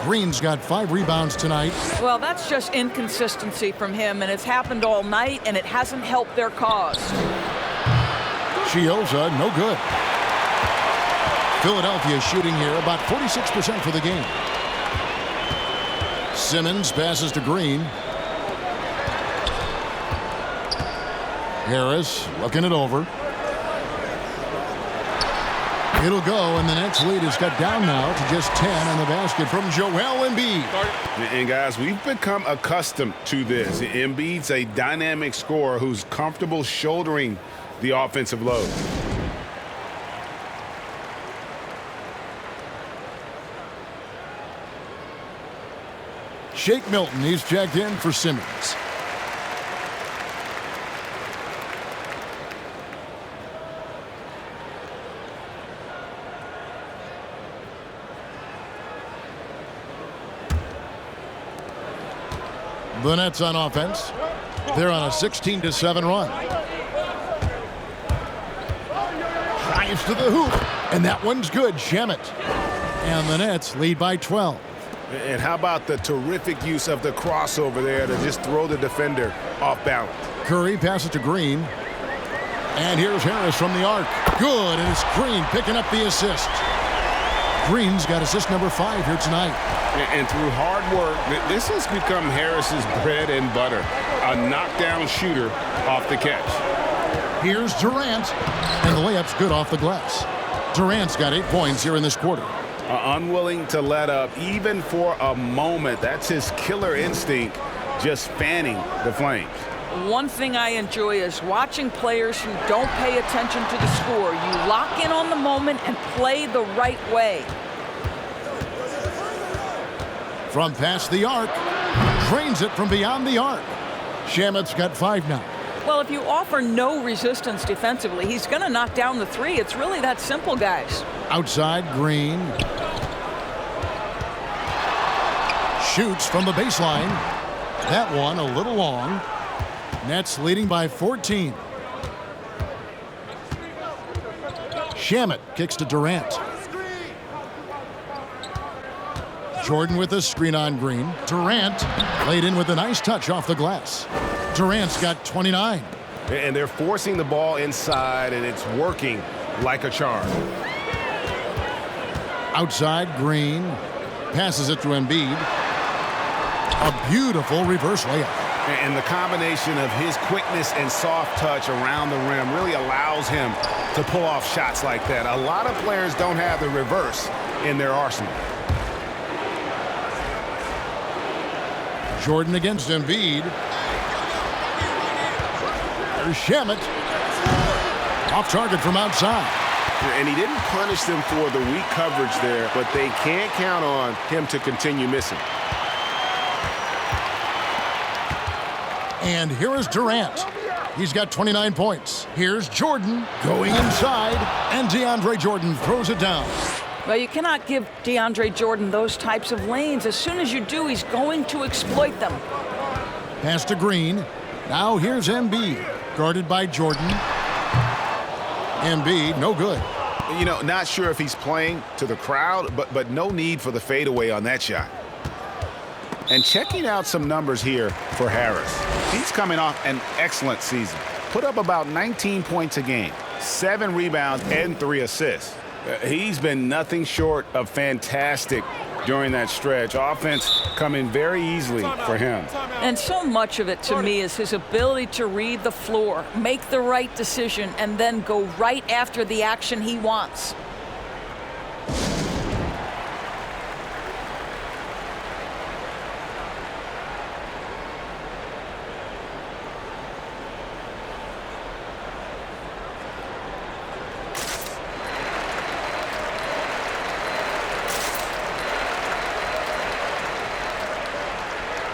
Green's got 5 rebounds tonight. Well, that's just inconsistency from him, and it's happened all night, and it hasn't helped their cause. Chioza, no good. Philadelphia shooting here about 46% for the game. Simmons passes to Green. Harris looking it over. It'll go, and the Nets lead is cut down now to just 10 on the basket from Joel Embiid. And guys, we've become accustomed to this. Embiid's a dynamic scorer who's comfortable shouldering the offensive load. Shake Milton, he's checked in for Simmons. The Nets on offense. They're on a 16-7 run. Drives to the hoop, and that one's good. Shamet. And the Nets lead by 12. And how about the terrific use of the crossover there to just throw the defender off balance. Curry passes to Green. And here's Harris from the arc. Good, and it's Green picking up the assist. Green's got assist number 5 here tonight. And through hard work, this has become Harris's bread and butter. A knockdown shooter off the catch. Here's Durant, and the layup's good off the glass. Durant's got 8 points here in this quarter. Unwilling to let up even for a moment. That's his killer instinct, just fanning the flames. One thing I enjoy is watching players who don't pay attention to the score. You lock in on the moment and play the right way. From past the arc, drains it from beyond the arc. Shamet's got 5 now. Well, if you offer no resistance defensively, he's going to knock down the 3. It's really that simple, guys. Outside, Green. Shoots from the baseline. That one a little long. Nets leading by 14. Shamet kicks to Durant. Jordan with a screen on Green. Durant laid in with a nice touch off the glass. Durant's got 29. And they're forcing the ball inside, and it's working like a charm. Outside, Green passes it to Embiid. A beautiful reverse layup. And the combination of his quickness and soft touch around the rim really allows him to pull off shots like that. A lot of players don't have the reverse in their arsenal. Jordan against Embiid. There's Shamet. Off target from outside. And he didn't punish them for the weak coverage there, but they can't count on him to continue missing. And here is Durant. He's got 29 points. Here's Jordan going inside, and DeAndre Jordan throws it down. Well, you cannot give DeAndre Jordan those types of lanes. As soon as you do, he's going to exploit them. Pass to Green. Now here's Embiid, guarded by Jordan. Embiid, no good. You know, not sure if he's playing to the crowd, but no need for the fadeaway on that shot. And checking out some numbers here for Harris. He's coming off an excellent season. Put up about 19 points a game, 7 rebounds, and 3 assists. He's been nothing short of fantastic during that stretch. Offense coming very easily for him. And so much of it, to me, is his ability to read the floor, make the right decision, and then go right after the action he wants.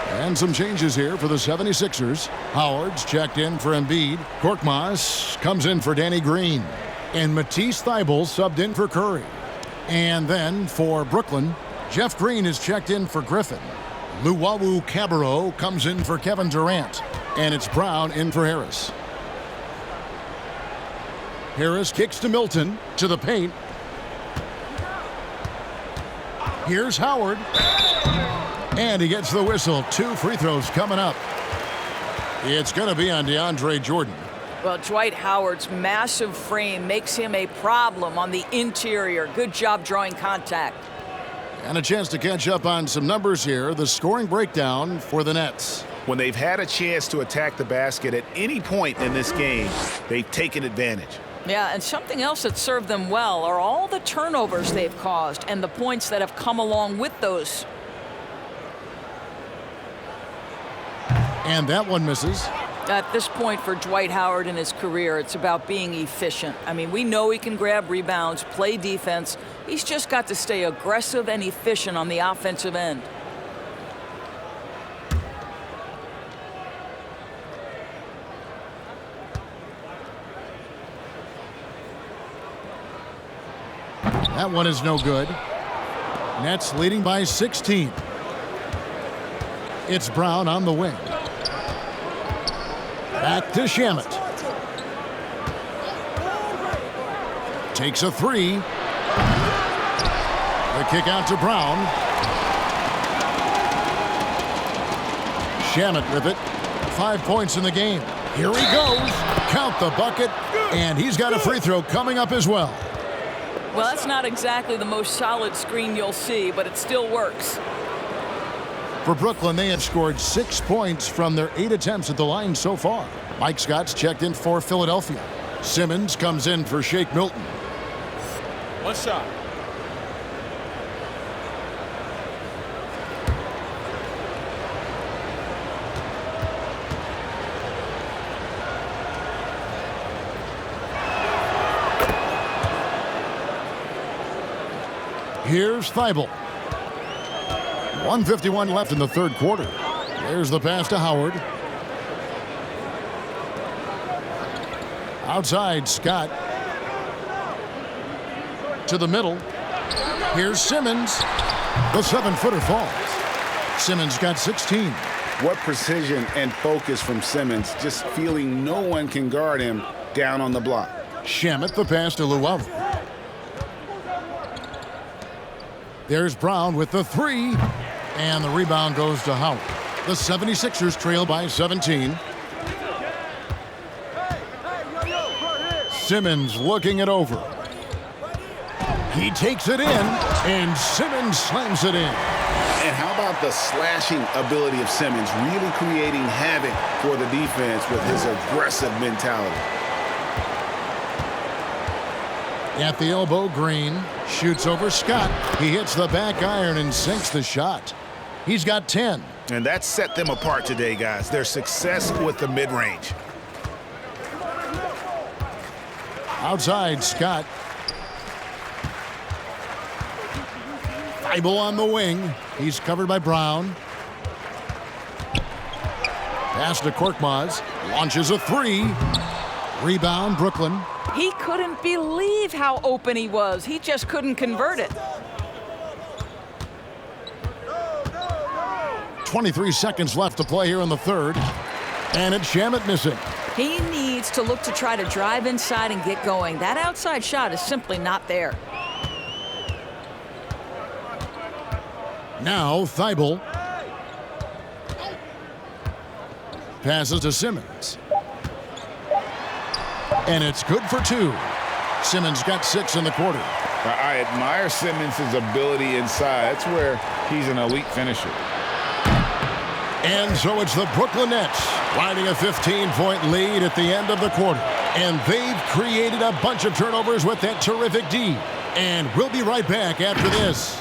And some changes here for the 76ers. Howard's checked in for Embiid. Korkmaz comes in for Danny Green. And Matisse Thybulle subbed in for Curry. And then for Brooklyn, Jeff Green is checked in for Griffin. Luwawu Cabarrot comes in for Kevin Durant. And it's Brown in for Harris. Harris kicks to Milton, to the paint. Here's Howard. And he gets the whistle. 2 free throws coming up. It's going to be on DeAndre Jordan. Well, Dwight Howard's massive frame makes him a problem on the interior. Good job drawing contact. And a chance to catch up on some numbers here. The scoring breakdown for the Nets. When they've had a chance to attack the basket at any point in this game, they've taken advantage. Yeah, and something else that served them well are all the turnovers they've caused and the points that have come along with those. And that one misses. At this point for Dwight Howard in his career, it's about being efficient. I mean, we know he can grab rebounds, play defense. He's just got to stay aggressive and efficient on the offensive end. That one is no good. Nets leading by 16. It's Brown on the wing. Back to Shamet. Takes a 3. The kick out to Brown. Shamet with it. 5 points in the game. Here he goes. Count the bucket. And he's got a free throw coming up as well. Well, that's not exactly the most solid screen you'll see, but it still works. For Brooklyn, they have scored 6 points from their 8 attempts at the line so far. Mike Scott's checked in for Philadelphia. Simmons comes in for Shake Milton. 1 shot. Here's Thybulle. 1:51 left in the third quarter. There's the pass to Howard. Outside, Scott. To the middle. Here's Simmons. The 7-footer falls. Simmons got 16. What precision and focus from Simmons, just feeling no one can guard him down on the block. Shamet, the pass to Luwawu. There's Brown with the 3. And the rebound goes to Howard. The 76ers trail by 17. Simmons looking it over. He takes it in, and Simmons slams it in. And how about the slashing ability of Simmons, really creating havoc for the defense with his aggressive mentality. At the elbow, Green shoots over Scott. He hits the back iron and sinks the shot. He's got 10. And that set them apart today, guys. Their success with the mid-range. Outside, Scott. Thibault on the wing. He's covered by Brown. Pass to Korkmaz. Launches a three. Rebound, Brooklyn. He couldn't believe how open he was. He just couldn't convert it. 23 seconds left to play here in the third. And it's Shamet missing. He needs to look to try to drive inside and get going. That outside shot is simply not there. Now Thibault. Passes to Simmons. And it's good for two. Simmons got 6 in the quarter. I admire Simmons' ability inside. That's where he's an elite finisher. And so it's the Brooklyn Nets riding a 15-point lead at the end of the quarter. And they've created a bunch of turnovers with that terrific D. And we'll be right back after this.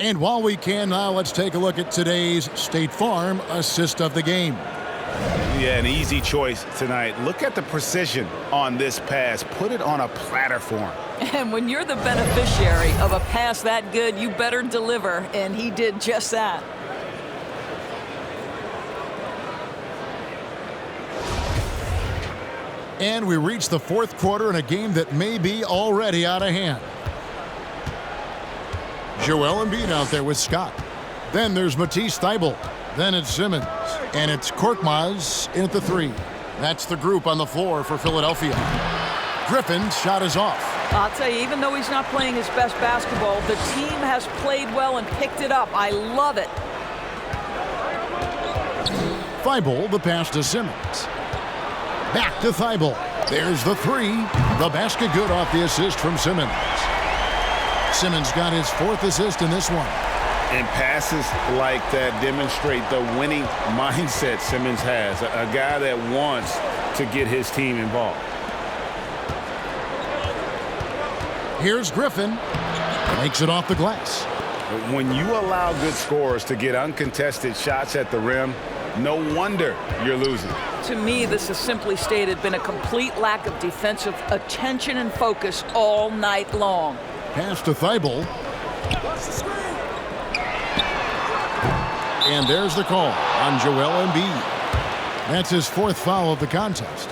And while we can now, let's take a look at today's State Farm assist of the game. Yeah, an easy choice tonight. Look at the precision on this pass. Put it on a platter for him. And when you're the beneficiary of a pass that good, you better deliver, and he did just that. And we reach the fourth quarter in a game that may be already out of hand. Joel Embiid out there with Scott. Then there's Matisse Thybulle. Then it's Simmons. And it's Korkmaz in at the 3. That's the group on the floor for Philadelphia. Griffin's shot is off. I'll tell you, even though he's not playing his best basketball, the team has played well and picked it up. I love it. Thybulle, the pass to Simmons. Back to Thybulle. There's the 3. The basket good off the assist from Simmons. Simmons got his 4th assist in this one. And passes like that demonstrate the winning mindset Simmons has. A guy that wants to get his team involved. Here's Griffin. Makes it off the glass. When you allow good scorers to get uncontested shots at the rim, no wonder you're losing. To me, this has simply stated been a complete lack of defensive attention and focus all night long. Pass to Thybulle. And there's the call on Joel Embiid. That's his 4th foul of the contest.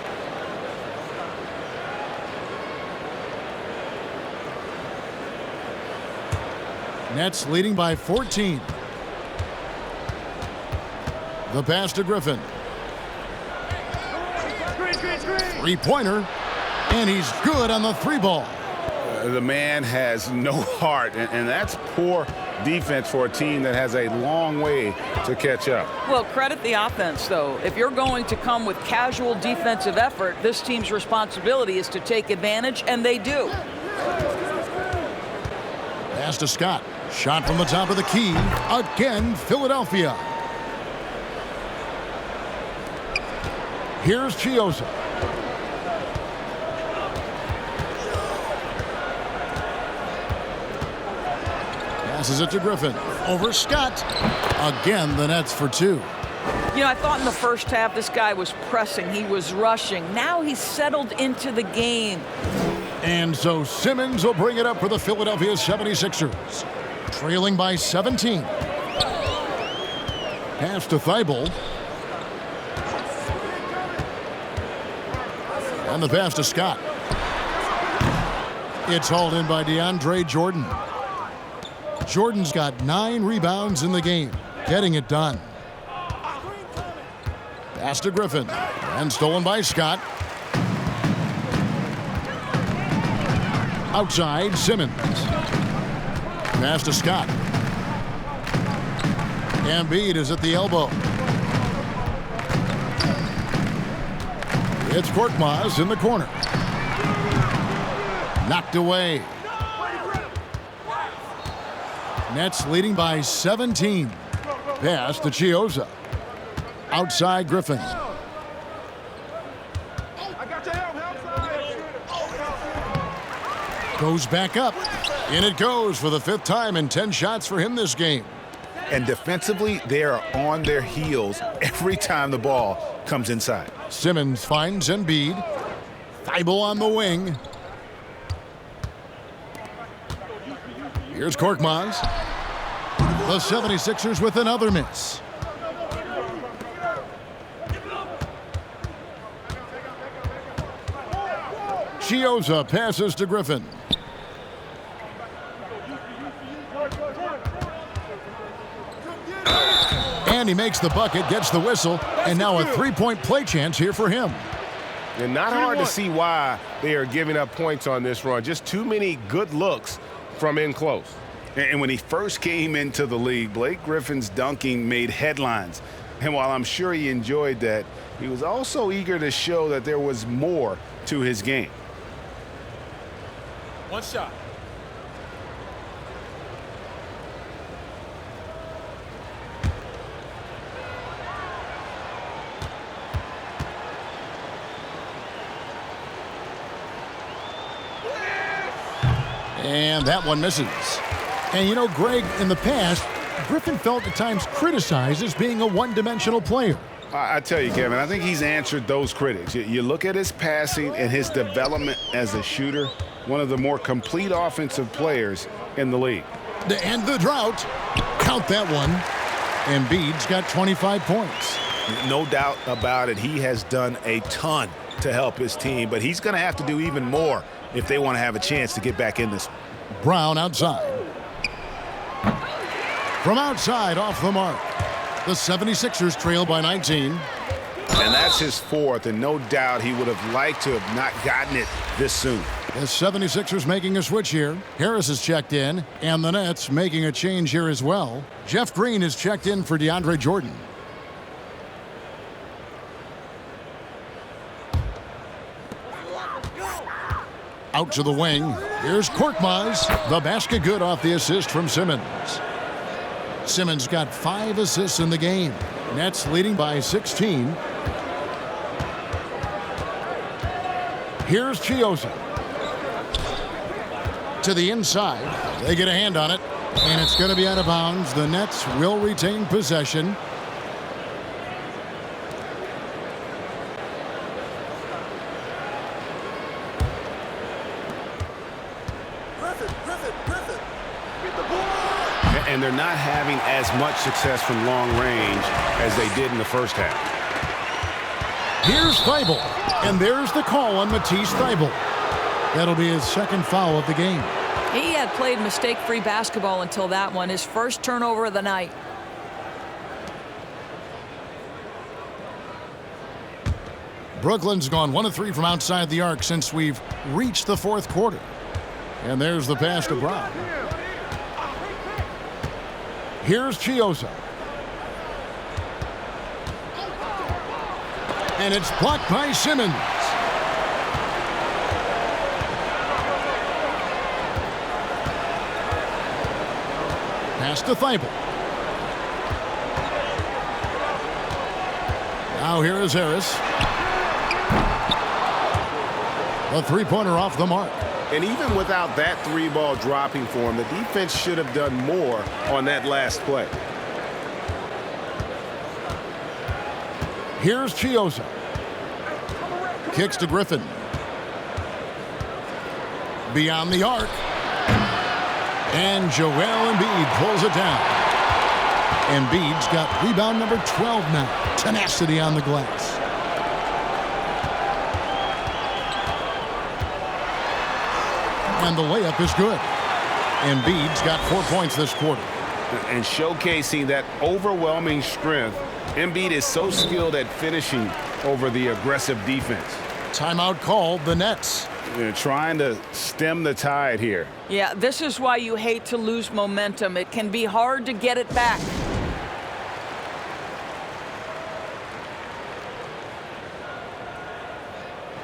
Nets leading by 14. The pass to Griffin. Three-pointer. And he's good on the 3 ball. The man has no heart, and that's poor defense for a team that has a long way to catch up. Well, credit the offense, though. If you're going to come with casual defensive effort, this team's responsibility is to take advantage, and they do. Pass to Scott. Shot from the top of the key. Again, Philadelphia. Here's Chiosa. Passes it to Griffin. Over Scott. Again, the Nets for 2. You know, I thought in the first half this guy was pressing. He was rushing. Now he's settled into the game. And so Simmons will bring it up for the Philadelphia 76ers. Trailing by 17. Pass to Thybulle. And the pass to Scott. It's hauled in by DeAndre Jordan. Jordan's got 9 rebounds in the game, getting it done. Pass to Griffin, and stolen by Scott. Outside, Simmons. Pass to Scott. Embiid is at the elbow. It's Korkmaz in the corner. Knocked away. Nets leading by 17. Pass to Chiozza. Outside Griffin. Goes back up. In it goes for the 5th time and 10 shots for him this game. And defensively, they are on their heels every time the ball comes inside. Simmons finds Embiid. Thibault on the wing. Here's Korkmaz. The 76ers with another miss. Chiozza passes to Griffin. And he makes the bucket, gets the whistle, and now a three-point play chance here for him. And not hard to see why they are giving up points on this run. Just too many good looks from in close. And when he first came into the league, Blake Griffin's dunking made headlines. And while I'm sure he enjoyed that, he was also eager to show that there was more to his game. One shot. And that one misses. And you know, Greg, in the past, Griffin felt at times criticized as being a one-dimensional player. I tell you, Kevin, I think he's answered those critics. You look at his passing and his development as a shooter, one of the more complete offensive players in the league. To end the drought, count that one. Embiid's got 25 points. No doubt about it, he has done a ton to help his team, but he's going to have to do even more if they want to have a chance to get back in this. Brown outside. From outside, off the mark. The 76ers trail by 19. And that's his 4th, and no doubt he would have liked to have not gotten it this soon. The 76ers making a switch here. Harris is checked in, and the Nets making a change here as well. Jeff Green is checked in for DeAndre Jordan. Out to the wing. Here's Korkmaz. The basket good off the assist from Simmons. Simmons got 5 assists in the game. Nets leading by 16. Here's Chiozza. To the inside. They get a hand on it, and it's going to be out of bounds. The Nets will retain possession. And they're not having as much success from long range as they did in the first half. Here's Thibault, and there's the call on Matisse Thibault. That'll be his 2nd foul of the game. He had played mistake-free basketball until that one, his first turnover of the night. Brooklyn's gone 1 of 3 from outside the arc since we've reached the 4th quarter. And there's the pass to Brown. Here's Chiozza. And it's blocked by Simmons. Pass to Thibault. Now here is Harris. A three-pointer off the mark. And even without that 3-ball dropping for him, the defense should have done more on that last play. Here's Chiozza. Kicks to Griffin. Beyond the arc. And Joel Embiid pulls it down. Embiid's got rebound number 12 now. Tenacity on the glass. And the layup is good. Embiid's got 4 points this quarter. And showcasing that overwhelming strength, Embiid is so skilled at finishing over the aggressive defense. Timeout called, the Nets. They're trying to stem the tide here. Yeah, this is why you hate to lose momentum. It can be hard to get it back.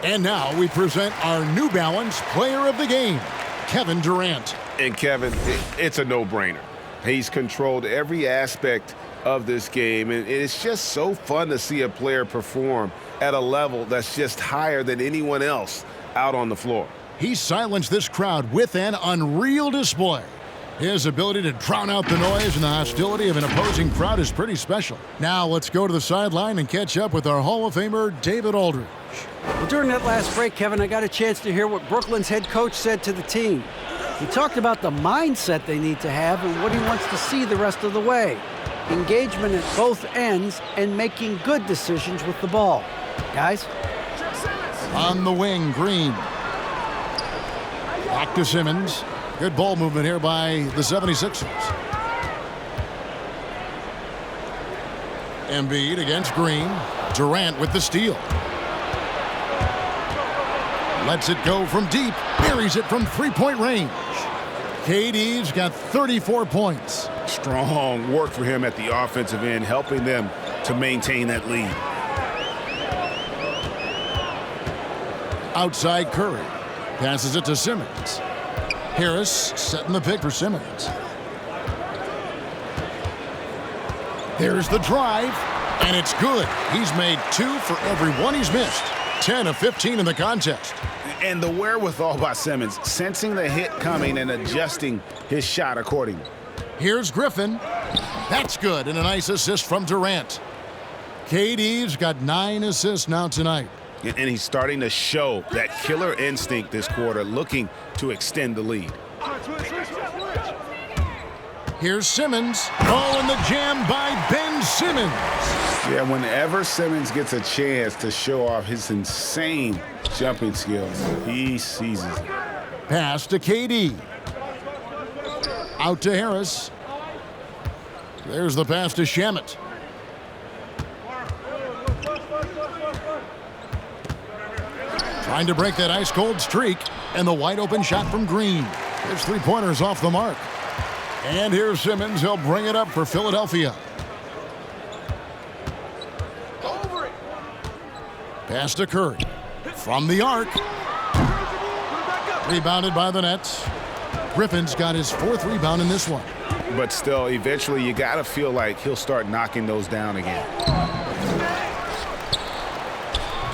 And now we present our New Balance Player of the Game, Kevin Durant. And Kevin, it's a no-brainer. He's controlled every aspect of this game, and it's just so fun to see a player perform at a level that's just higher than anyone else out on the floor. He silenced this crowd with an unreal display. His ability to drown out the noise and the hostility of an opposing crowd is pretty special. Now let's go to the sideline and catch up with our Hall of Famer, David Aldridge. Well, during that last break, Kevin, I got a chance to hear what Brooklyn's head coach said to the team. He talked about the mindset they need to have and what he wants to see the rest of the way. Engagement at both ends and making good decisions with the ball. Guys? On the wing, Green. Back to Simmons. Good ball movement here by the 76ers. Embiid against Green. Durant with the steal. Lets it go from deep. Buries it from three-point range. KD's got 34 points. Strong work for him at the offensive end, helping them to maintain that lead. Outside Curry. Passes it to Simmons. Harris setting the pick for Simmons. There's the drive, and it's good. He's made 2 for every one he's missed. 10 of 15 in the contest. And the wherewithal by Simmons, sensing the hit coming and adjusting his shot accordingly. Here's Griffin. That's good, and a nice assist from Durant. KD's got 9 assists now tonight. And he's starting to show that killer instinct this quarter, looking to extend the lead. Here's Simmons. Oh, and the jam by Ben Simmons. Yeah, whenever Simmons gets a chance to show off his insane jumping skills, he seizes it. Pass to KD. Out to Harris. There's the pass to Shamet. Trying to break that ice-cold streak, and the wide-open shot from Green. His three-pointers off the mark. And here's Simmons. He'll bring it up for Philadelphia. Pass to Curry. From the arc. Rebounded by the Nets. Griffin's got his 4th rebound in this one. But still, eventually you got to feel like he'll start knocking those down again.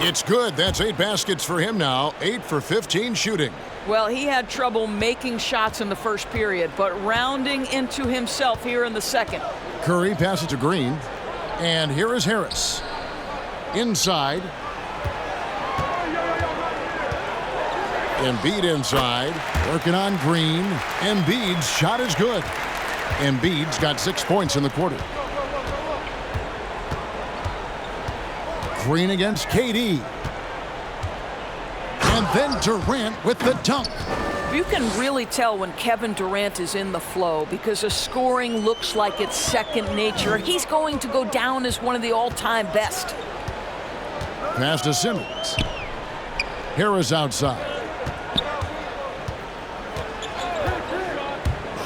It's good. That's 8 baskets for him now. 8 for 15 shooting. Well, he had trouble making shots in the first period, but rounding into himself here in the second. Curry passes to Green. And here is Harris. Inside. Embiid inside. Working on Green. Embiid's shot is good. Embiid's got 6 points in the quarter. Green against KD. And then Durant with the dunk. You can really tell when Kevin Durant is in the flow because the scoring looks like it's second nature. He's going to go down as one of the all-time best. Pass to Simmons. Harris outside.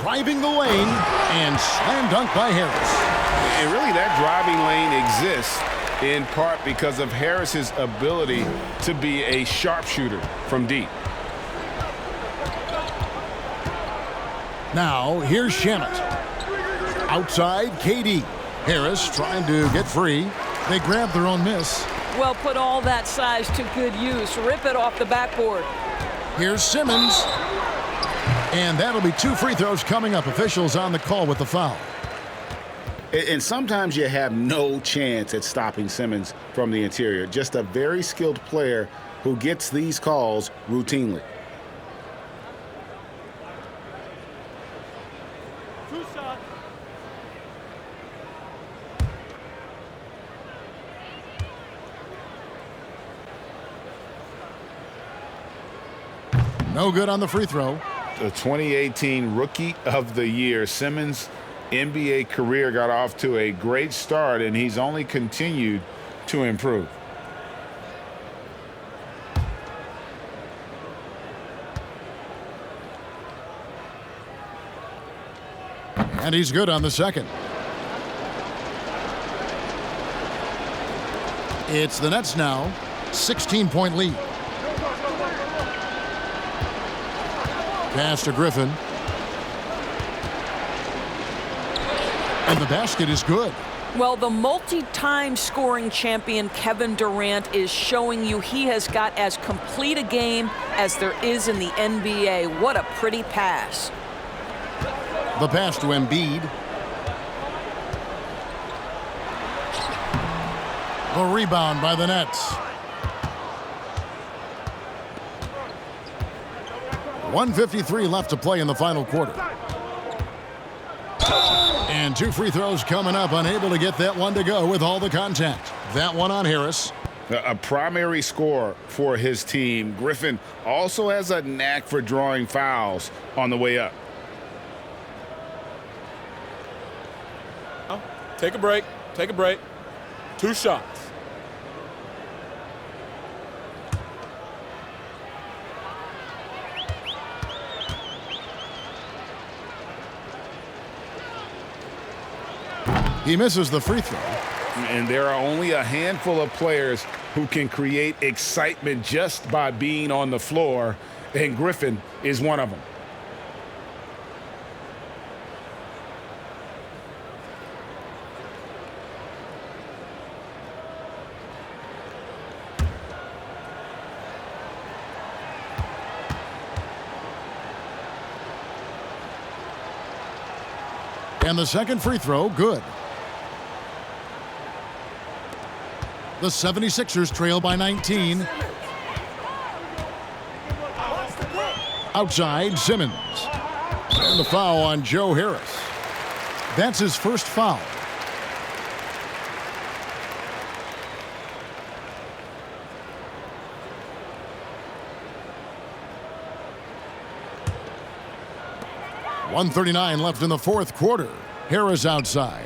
Driving the lane and slam dunk by Harris. And really that driving lane exists in part because of Harris's ability to be a sharpshooter from deep. Now, here's Shamet. Outside, KD. Harris trying to get free. They grab their own miss. Well, put all that size to good use. Rip it off the backboard. Here's Simmons. And that'll be 2 free throws coming up. Officials on the call with the foul. And sometimes you have no chance at stopping Simmons from the interior. Just a very skilled player who gets these calls routinely. No good on the free throw. The 2018 Rookie of the Year, Simmons' NBA career got off to a great start, and he's only continued to improve. And he's good on the second. It's the Nets now. 16-point lead. Pass to Griffin. And the basket is good. Well, the multi-time scoring champion Kevin Durant is showing you he has got as complete a game as there is in the NBA. What a pretty pass. The pass to Embiid. The rebound by the Nets. 1:53 left to play in the final quarter. And 2 free throws coming up, unable to get that one to go with all the contact. That one on Harris. A primary scorer for his team. Griffin also has a knack for drawing fouls on the way up. Take a break. Take a break. 2 shots. He misses the free throw. And there are only a handful of players who can create excitement just by being on the floor, and Griffin is one of them. And the second free throw, good. The 76ers trail by 19. Outside, Simmons. And the foul on Joe Harris. That's his first foul. .139 left in the fourth quarter. Harris outside.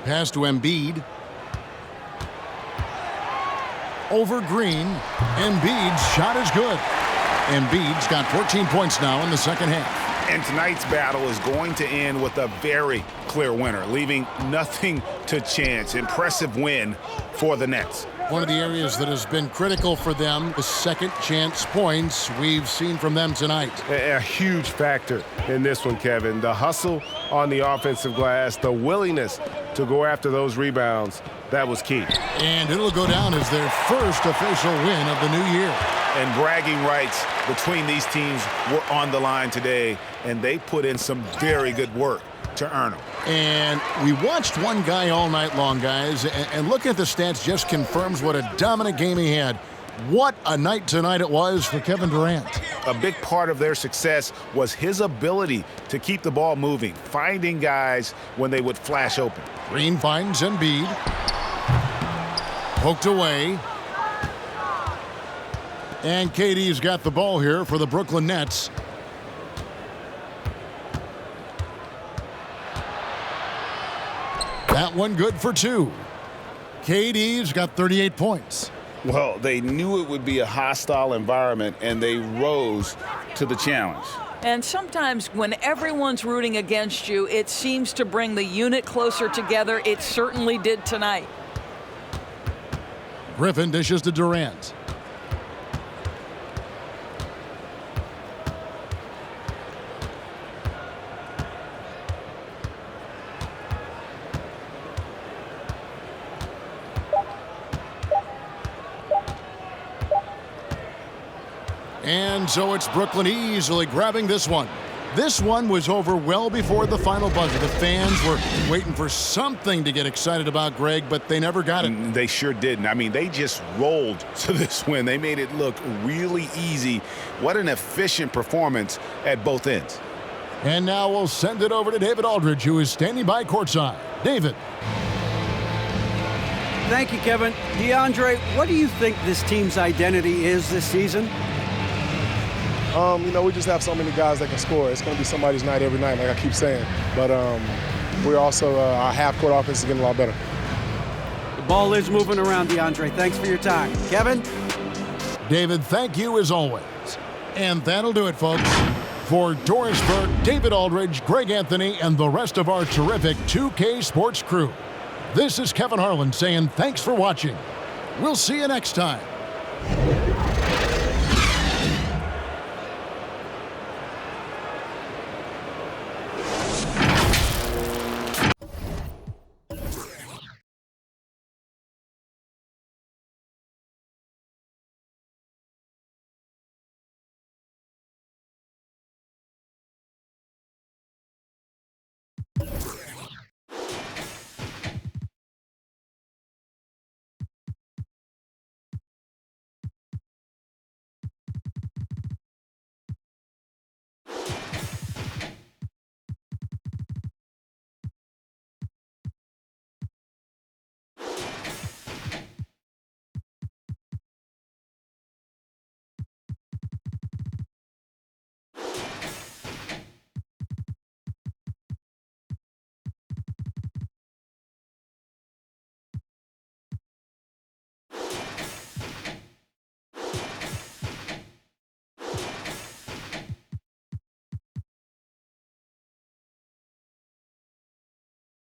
Pass to Embiid. Over Green. Embiid's shot is good. Embiid's got 14 points now in the second half. And tonight's battle is going to end with a very clear winner, leaving nothing to chance. Impressive win for the Nets. One of the areas that has been critical for them, the second chance points we've seen from them tonight. A huge factor in this one, Kevin. The hustle on the offensive glass, the willingness to go after those rebounds, that was key. And it'll go down as their first official win of the new year. And bragging rights between these teams were on the line today, and they put in some very good work to earn them. And we watched one guy all night long, guys, and looking at the stats just confirms what a dominant game he had. What a night tonight it was for Kevin Durant. A big part of their success was his ability to keep the ball moving, finding guys when they would flash open. Green finds Embiid. Poked away. And KD's got the ball here for the Brooklyn Nets. That one good for 2. KD's got 38 points. Well, they knew it would be a hostile environment, and they rose to the challenge. And sometimes when everyone's rooting against you, it seems to bring the unit closer together. It certainly did tonight. Griffin dishes to Durant. And so it's Brooklyn easily grabbing this one. This one was over well before the final buzzer. The fans were waiting for something to get excited about, Greg, but they never got it. They sure didn't. I mean, they just rolled to this win. They made it look really easy. What an efficient performance at both ends. And now we'll send it over to David Aldridge, who is standing by courtside. David. Thank you, Kevin. DeAndre, what do you think this team's identity is this season? We just have so many guys that can score. It's going to be somebody's night every night, like I keep saying. But we're also, our half-court offense is getting a lot better. The ball is moving around, DeAndre. Thanks for your time. Kevin? David, thank you as always. And that'll do it, folks. For Doris Burke, David Aldridge, Greg Anthony, and the rest of our terrific 2K Sports crew, this is Kevin Harlan saying thanks for watching. We'll see you next time.